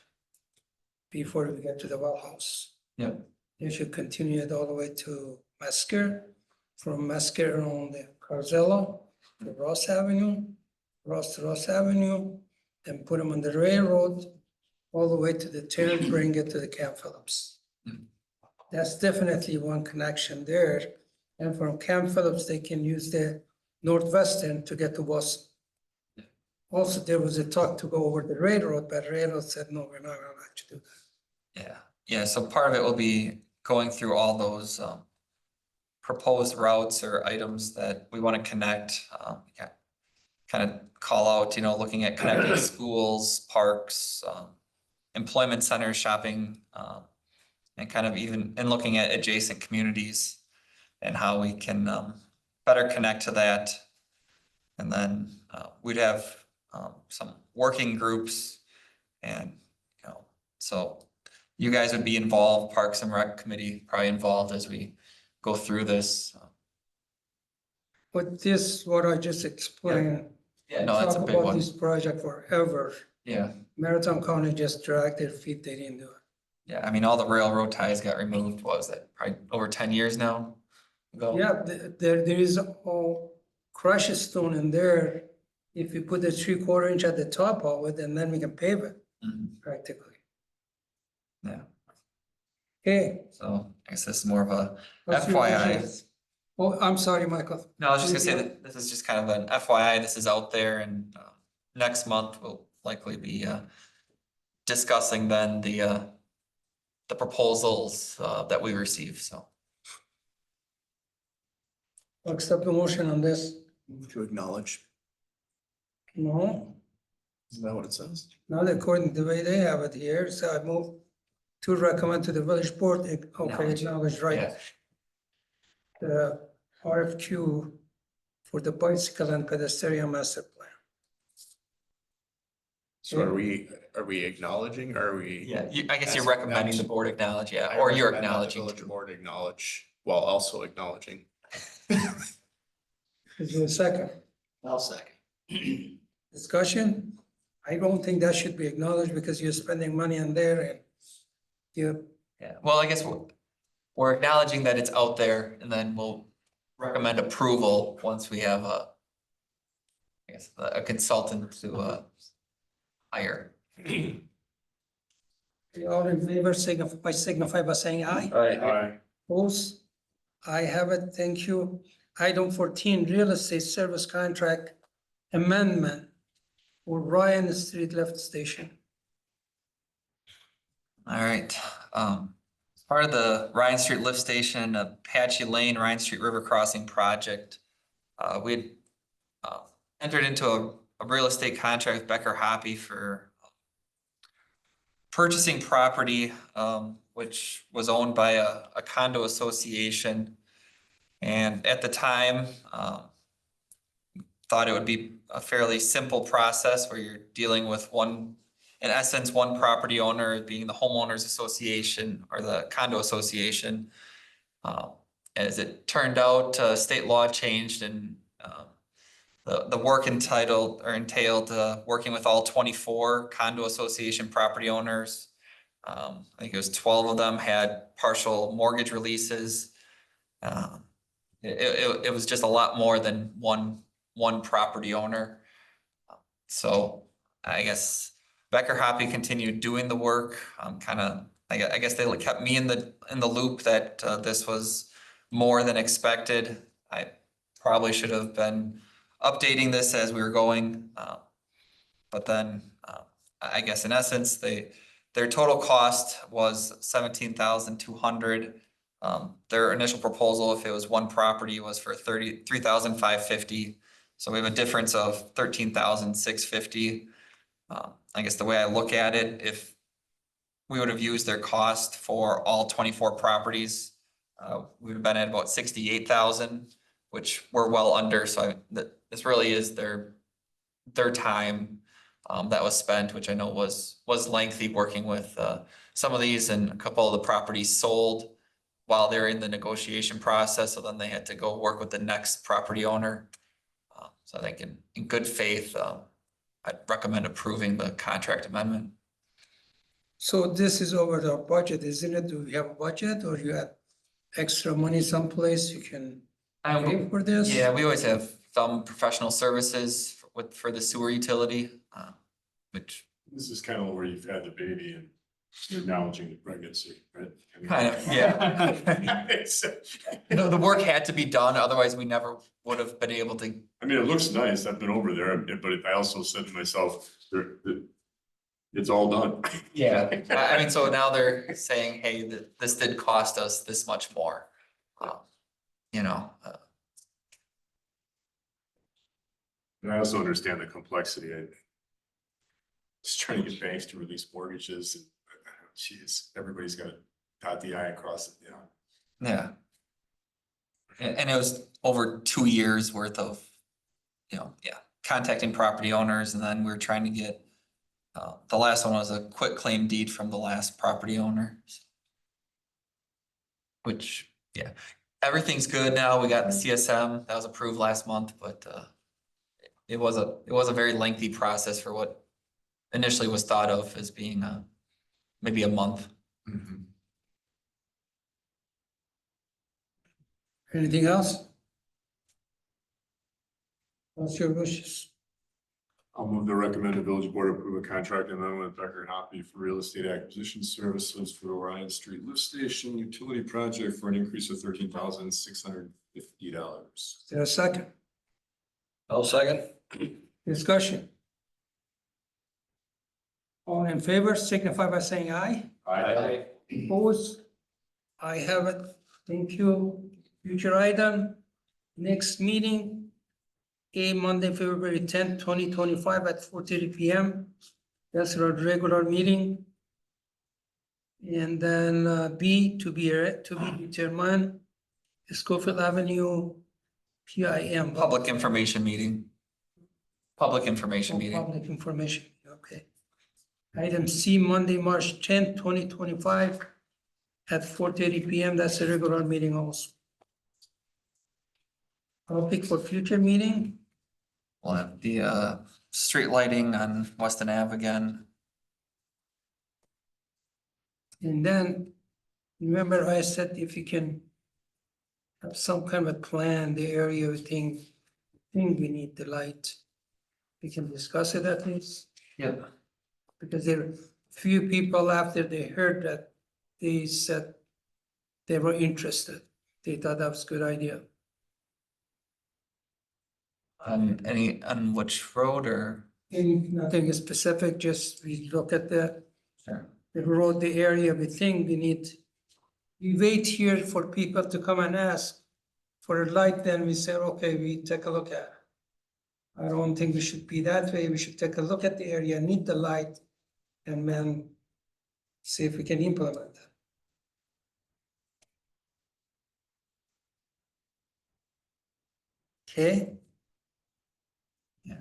before we get to the well house. Yep. They should continue it all the way to Mesker, from Mesker on the Carzella to Ross Avenue, Ross to Ross Avenue, then put them on the railroad all the way to the turn, bring it to the Camp Phillips. Mhm. That's definitely one connection there. And from Camp Phillips, they can use the Northwestern to get to Boston. Also, there was a talk to go over the railroad, but railroad said, no, we're not gonna let you do that. Yeah, yeah, so part of it will be going through all those proposed routes or items that we want to connect. Kind of call out, looking at connecting schools, parks, employment centers, shopping, and kind of and looking at adjacent communities and how we can better connect to that. And then we'd have some working groups and So you guys would be involved, Parks and Rec Committee probably involved as we go through this. But this, what I just explained. Yeah, no, that's a talk big about one. This project forever. Yeah, Marathon County just dragged their feet, they didn't do it. yeah, I mean, all the railroad ties got removed, what was that, probably over 10 years now ago? Yeah, there is a crushed stone in there. If you put the 3/4 inch at the top of it, and then we can pave it Mhm. practically. Yeah, Okay. so I guess this is more of a what's your FYI. wishes? Oh, I'm sorry, Michael. No, I was just gonna say that this is just kind of an FYI, this is out there and next month we'll likely be discussing then the proposals that we receive, so. Accept the motion on this. To acknowledge, No, isn't that what it says? not according to the way they have it here, so I move to recommend to the village board, okay, acknowledge, right? Yeah. The RFQ for the bicycle and pedestrian master plan. So are we acknowledging, or are we? Yeah, I guess you're As recommending the announced. board acknowledge, yeah, I or you're recommend that the acknowledging. Village too. board acknowledge while also acknowledging. Is there a second? I'll second. Discussion? I don't think that should be acknowledged because you're spending money on there and you, Yeah, well, I guess we're acknowledging that it's out there and then we'll recommend approval once we have I guess, a consultant to hire. all in favor, signify by saying aye. Aye. Opposed? I have it, thank you. Item 14, real estate service contract amendment for Ryan Street Lift Station. All right, as part of the Ryan Street Lift Station, Apache Lane, Ryan Street River Crossing project, we entered into a real estate contract with Becker Hoppy for purchasing property, which was owned by a condo association. And at the time, thought it would be a fairly simple process where you're dealing with one, in essence, one property owner being the homeowners association or the condo association. As it turned out, state law changed and the work entailed working with all 24 condo association property owners. I think it was 12 of them had partial mortgage releases. It was just a lot more than one property owner. So I guess Becker Hoppy continued doing the work. I guess they kept me in the loop that this was more than expected. I probably should have been updating this as we were going. But then I guess in essence, their total cost was $17,200. Their initial proposal, if it was one property, was for $33,550. So we have a difference of $13,650. I guess the way I look at it, if we would have used their cost for all 24 properties, we would have been at about 68,000, which we're well under. So this really is their time that was spent, which I know was lengthy working with some of these, and a couple of the properties sold while they're in the negotiation process. So then they had to go work with the next property owner. So I think in good faith, I'd recommend approving the contract amendment. So this is over the budget, isn't it? Do we have a budget or you have extra money someplace you can pay for this? Yeah, we always have some professional services for the sewer utility, which This is kind of where you've had the baby and you're acknowledging the pregnancy, right? I mean- kind of, yeah. The work had to be done, otherwise we never would have been able to. I mean, it looks nice. I've been over there, but I also said to myself, it's all done. Yeah, I mean, so now they're saying, hey, this did cost us this much more. You know, And I also understand the complexity. Just trying to get banks to release mortgages. And geez, everybody's got to dot the I and cross it, yeah. And it was over 2 years worth of, contacting property owners, and then we were trying to get The last one was a quit claim deed from the last property owner. Which, yeah, everything's good now. We got the CSM that was approved last month, but it was a very lengthy process for what initially was thought of as being maybe a month. Anything else? What's your wishes? I'll move the recommended village board approve a contract amendment with Becker and Hoppy for real estate acquisition services for Orion Street Lift Station Utility Project for an increase of $13,650. Is there a second? I'll second. Discussion? All in favor, signify by saying aye. Aye. Opposed? I have it. Thank you. Future item, next meeting, Monday, February 10th, 2025 at 4:30 PM. That's our regular meeting. And then B, to be determined, Schofield Avenue, PIM. Public information meeting. Public information meeting. Public information, okay. Item C, Monday, March 10th, 2025 at 4:30 PM. That's a regular meeting also. Topic for future meeting, We'll have the street lighting on Weston Ave again. and then remember I said if you can have some kind of a plan, the area of thing we need the light. We can discuss it at least. Yeah. Because there are few people after they heard that, they said they were interested. They thought that was a good idea. On which road or? Nothing specific, just we look at the Sure. road, the area, we think we need. We wait here for people to come and ask for a light, then we say, okay, we take a look at it. I don't think we should be that way. We should take a look at the area, need the light, and then see if we can implement it. Okay, Yeah.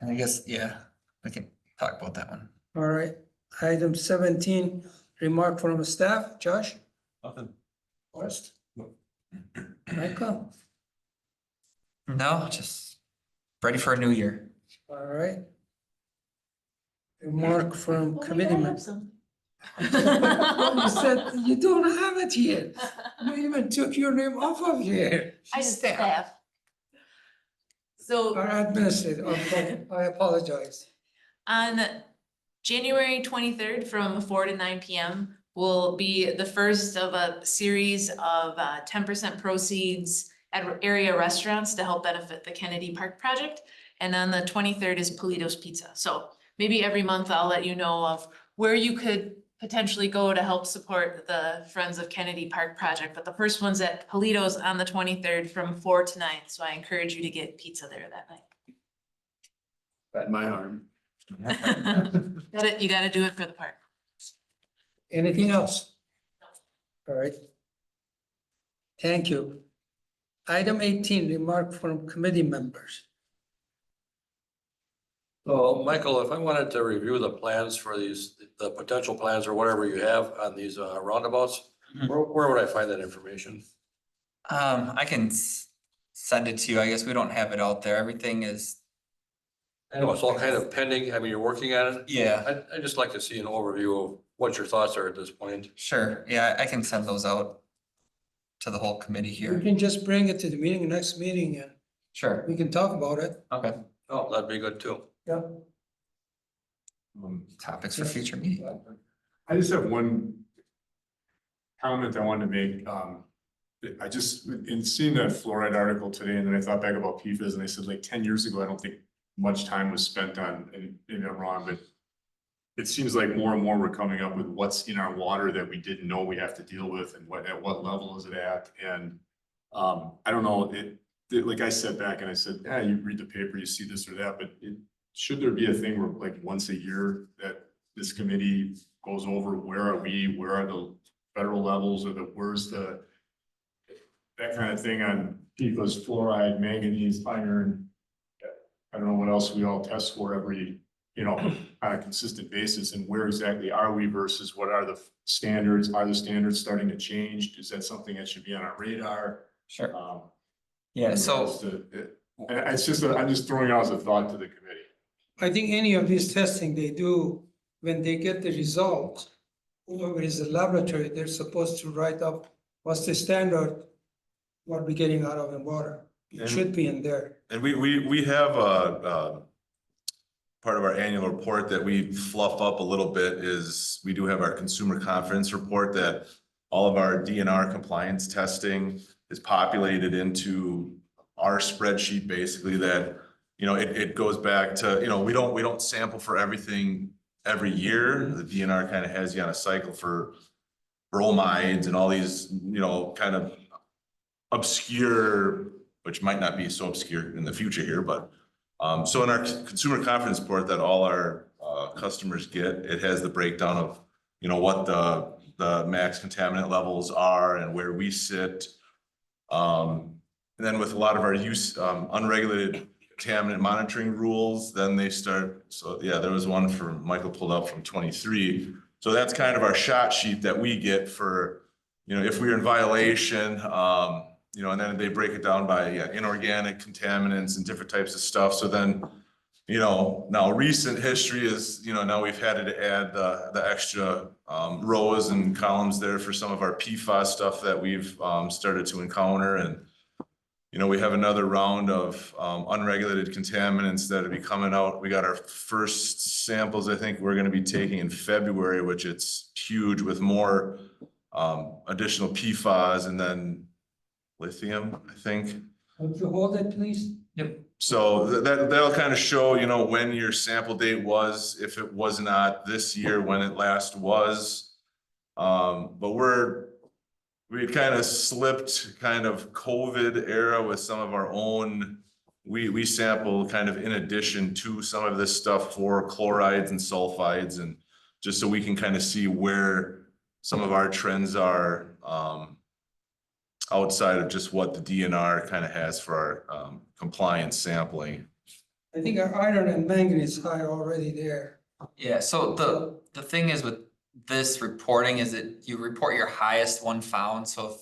And I guess, yeah, we can talk about that one. all right. Item 17, remark from the staff, Josh? Nothing. Forrest? Michael? No, just ready for a new year. All right. Remark from committee members. You said you don't have it here. You even took your name off of here. I just staff. So Our administrator, okay, I apologize. on January 23rd from 4 to 9 PM will be the first of a series of 10% proceeds at area restaurants to help benefit the Kennedy Park project. And on the 23rd is Politos Pizza. So maybe every month I'll let you know of where you could potentially go to help support the Friends of Kennedy Park project. But the first one's at Politos on the 23rd from 4 to 9. So I encourage you to get pizza there that night. At my arm. You gotta do it for the park. Anything else? All right. Thank you. Item 18, remark from committee members. So, Michael, if I wanted to review the plans for these, the potential plans or whatever you have on these roundabouts, Mhm. where would I find that information? I can send it to you. I guess we don't have it out there. Everything is, I know it's all kind of pending. I mean, you're working on it. yeah, I'd just like to see an overview of what your thoughts are at this point. sure. Yeah, I can send those out to the whole committee You here. can just bring it to the meeting, next meeting, and Sure. we can talk about it. Okay. Oh, that'd be good too. Yeah. Topics for future meeting. I just have one comment I wanted to make. I just, in seeing that fluoride article today, and then I thought back about PFAS, and they said like 10 years ago, I don't think much time was spent on, and maybe I'm wrong, but it seems like more and more we're coming up with what's in our water that we didn't know we have to deal with, and at what level is it at? And I don't know, like I sat back and I said, yeah, you read the paper, you see this or that, but should there be a thing where like once a year that this committee goes over, where are we, where are the federal levels, or where's the, that kind of thing on PFAS, fluoride, manganese, iron. I don't know what else we all test for every you know, on a consistent basis, and where exactly are we versus what are the standards? Are the standards starting to change? Is that something that should be on our radar? Sure. Um, Yeah, as so to- and it's just, I'm just throwing out as a thought to the committee. I think any of this testing they do, when they get the result, whoever is the laboratory, they're supposed to write up what's the standard, what we're getting out of the water. It And- should be in there. And we have a part of our annual report that we fluff up a little bit is we do have our consumer confidence report that all of our DNR compliance testing is populated into our spreadsheet, basically, that, you know, it goes back to, you know, we don't sample for everything every year. The DNR kind of has you on a cycle for bromides and all these, you know, kind of obscure, which might not be so obscure in the future here, but so in our consumer confidence report that all our customers get, it has the breakdown of, you know, what the max contaminant levels are and where we sit. And then with a lot of our use unregulated contaminant monitoring rules, then they start. So yeah, there was one for Michael pulled up from 23. So that's kind of our shot sheet that we get for, you know, if we're in violation. You know, and then they break it down by inorganic contaminants and different types of stuff. So then, you know, now recent history is, you know, now we've had to add the extra rows and columns there for some of our PFAS stuff that we've started to encounter. And, you know, we have another round of unregulated contaminants that will be coming out. We got our first samples, I think we're going to be taking in February, which it's huge with more additional PFAS and then lithium, I think. Would you hold it, please? Yep. So that'll kind of show, you know, when your sample date was, if it was not this year, when it last was. But we kind of slipped kind of COVID era with some of our own, we sample kind of in addition to some of this stuff for chlorides and sulfides, and just so we can kind of see where some of our trends are, outside of just what the DNR kind of has for our compliance sampling. I think our iron and manganese high already there. yeah, so the thing is with this reporting is that you report your highest one found. So if,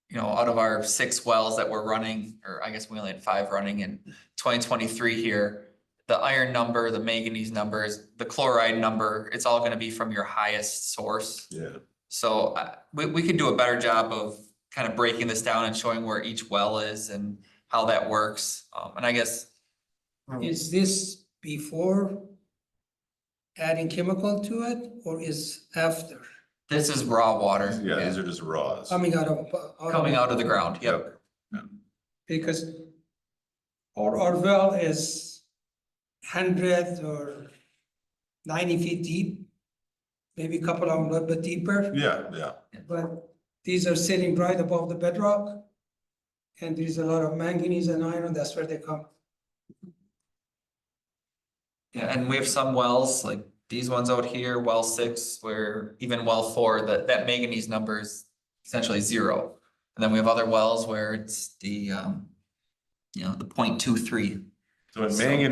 you know, out of our 6 wells that we're running, or I guess we only had 5 running in 2023 here, the iron number, the manganese numbers, the chloride number, it's all going to be from your highest source. Yeah. So we could do a better job of kind of breaking this down and showing where each well is and how that works. And I guess. Is this before adding chemical to it or is after? This is raw water. Yeah, these are just raws. Coming out of. Coming out of the ground, yep. Because our well is 100 or 90 feet deep, maybe a couple of them a little bit deeper, Yeah. but these are sitting right above the bedrock. And there's a lot of manganese and iron, that's where they come. Yeah, and we have some wells, like these ones out here, well 6, where even well 4, that manganese number is essentially 0. And then we have other wells where it's the, you know, the 0.23. So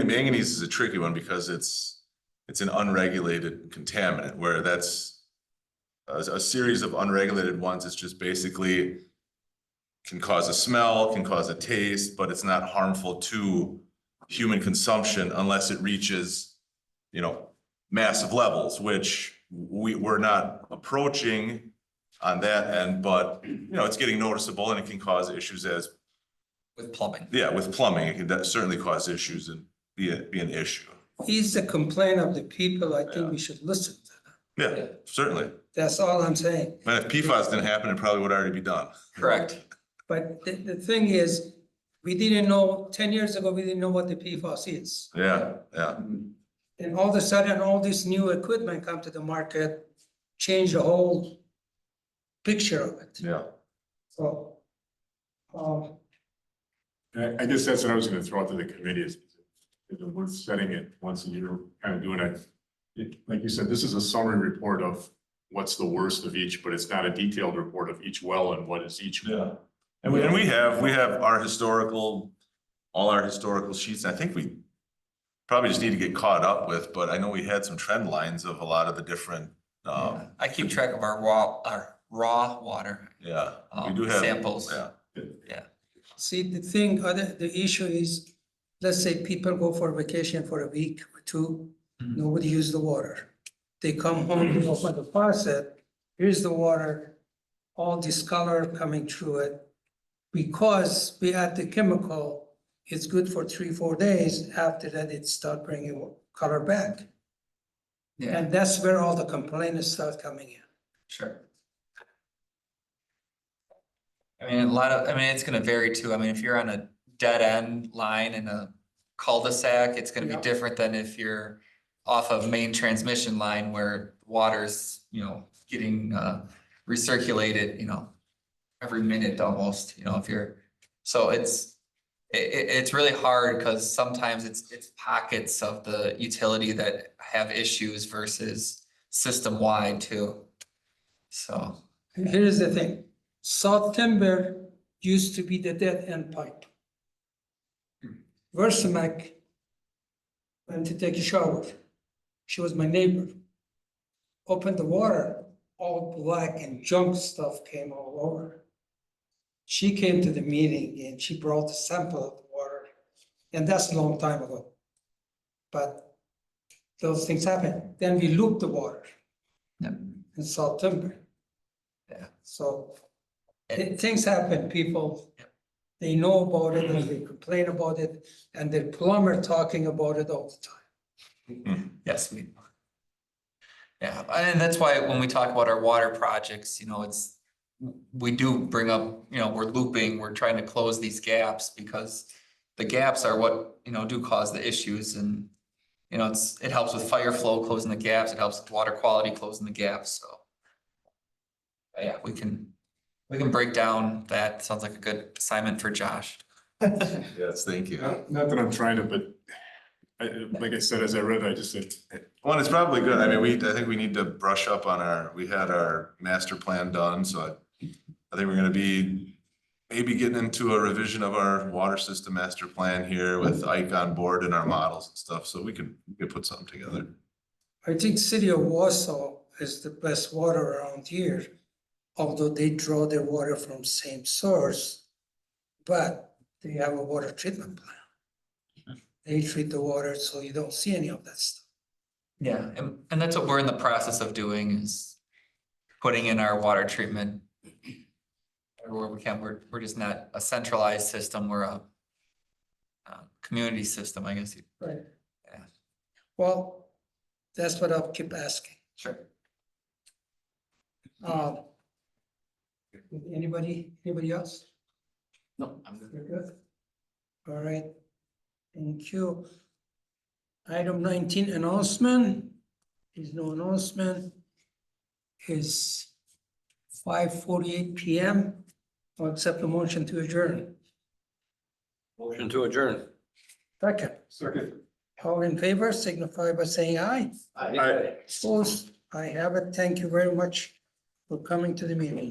manganese is a tricky one because it's an unregulated contaminant, where that's a series of unregulated ones. It's just basically can cause a smell, can cause a taste, but it's not harmful to human consumption unless it reaches, you know, massive levels, which we're not approaching on that end, but, you know, it's getting noticeable and it can cause issues as. With plumbing. Yeah, with plumbing, it can certainly cause issues and be an issue. Is the complaint of the people, I Yeah. think we should listen to them. Yeah, certainly. That's all I'm saying. And if PFAS didn't happen, it probably would already be done. Correct. But the thing is, we didn't know, 10 years ago, we didn't know what the PFAS is. Yeah. And all of a sudden, all this new equipment come to the market, change the whole picture of it. Yeah. So, I guess that's what I was gonna throw out to the committee is it worth setting it once a year, kind of doing it. Like you said, this is a summary report of what's the worst of each, but it's not a detailed report of each well and what is each. Yeah. And we have our historical, all our historical sheets. I think we probably just need to get caught up with, but I know we had some trend lines of a lot of the different, I keep track of our raw water yeah, we do have. samples. Yeah, See, the issue is, let's say people go for vacation for a week or two, Mhm. nobody use the water. They come home, they open the faucet, here's the water, all this color coming through it. Because we add the chemical, it's good for 3-4 days, after that it start bringing color back. Yeah, And that's where all the complaints start coming in. sure. I mean, it's gonna vary too. I mean, if you're on a dead end line in a cul-de-sac, it's gonna be Yeah. different than if you're off of main transmission line where water's, getting recirculated, every minute almost, if you're, so it's really hard because sometimes it's pockets of the utility that have issues versus system-wide too. So, Here's the thing, South Timber used to be the dead end pipe. Versamac went to take a shower. She was my neighbor. Opened the water, all black and junk stuff came all over. She came to the meeting and she brought a sample of the water, and that's a long time ago. But those things happen. Then we looped the water. Yep. In South Timber. Yeah. So things happen, people, they know about it and they complain about it, and the plumber talking about it all the time. yes, yeah, and that's why when we talk about our water projects, we do bring up, we're looping, we're trying to close these gaps because the gaps are what, do cause the issues and, it helps with fire flow, closing the gaps, it helps with water quality, closing the gaps, so. Yeah, we can break down that. Sounds like a good assignment for Josh. yes, thank you. Not that I'm trying to, but like I said, as I read, I just said, Well, it's probably good. I mean, I think we need to brush up on we had our master plan done, so I think we're gonna be maybe getting into a revision of our water system master plan here with Ike on board and our models and stuff, so we could put something together. I think city of Warsaw is the best water around here, although they draw their water from same source, but they have a water treatment plant. They treat the water so you don't see any of that stuff. Yeah, and that's what we're in the process of doing is putting in our water treatment. Everywhere we can, we're just not a centralized system, we're a community system, I guess. Right. Yeah. Well, that's what I'll keep asking. Sure. Anybody else? No, I'm good. You're good? All right, thank you. Item 19, announcement. There's no announcement. Is 5:48 PM. I'll accept the motion to adjourn. Motion to adjourn. Second, second. all in favor signify by saying aye. Opposed, I have it. Thank you very much for coming to the meeting.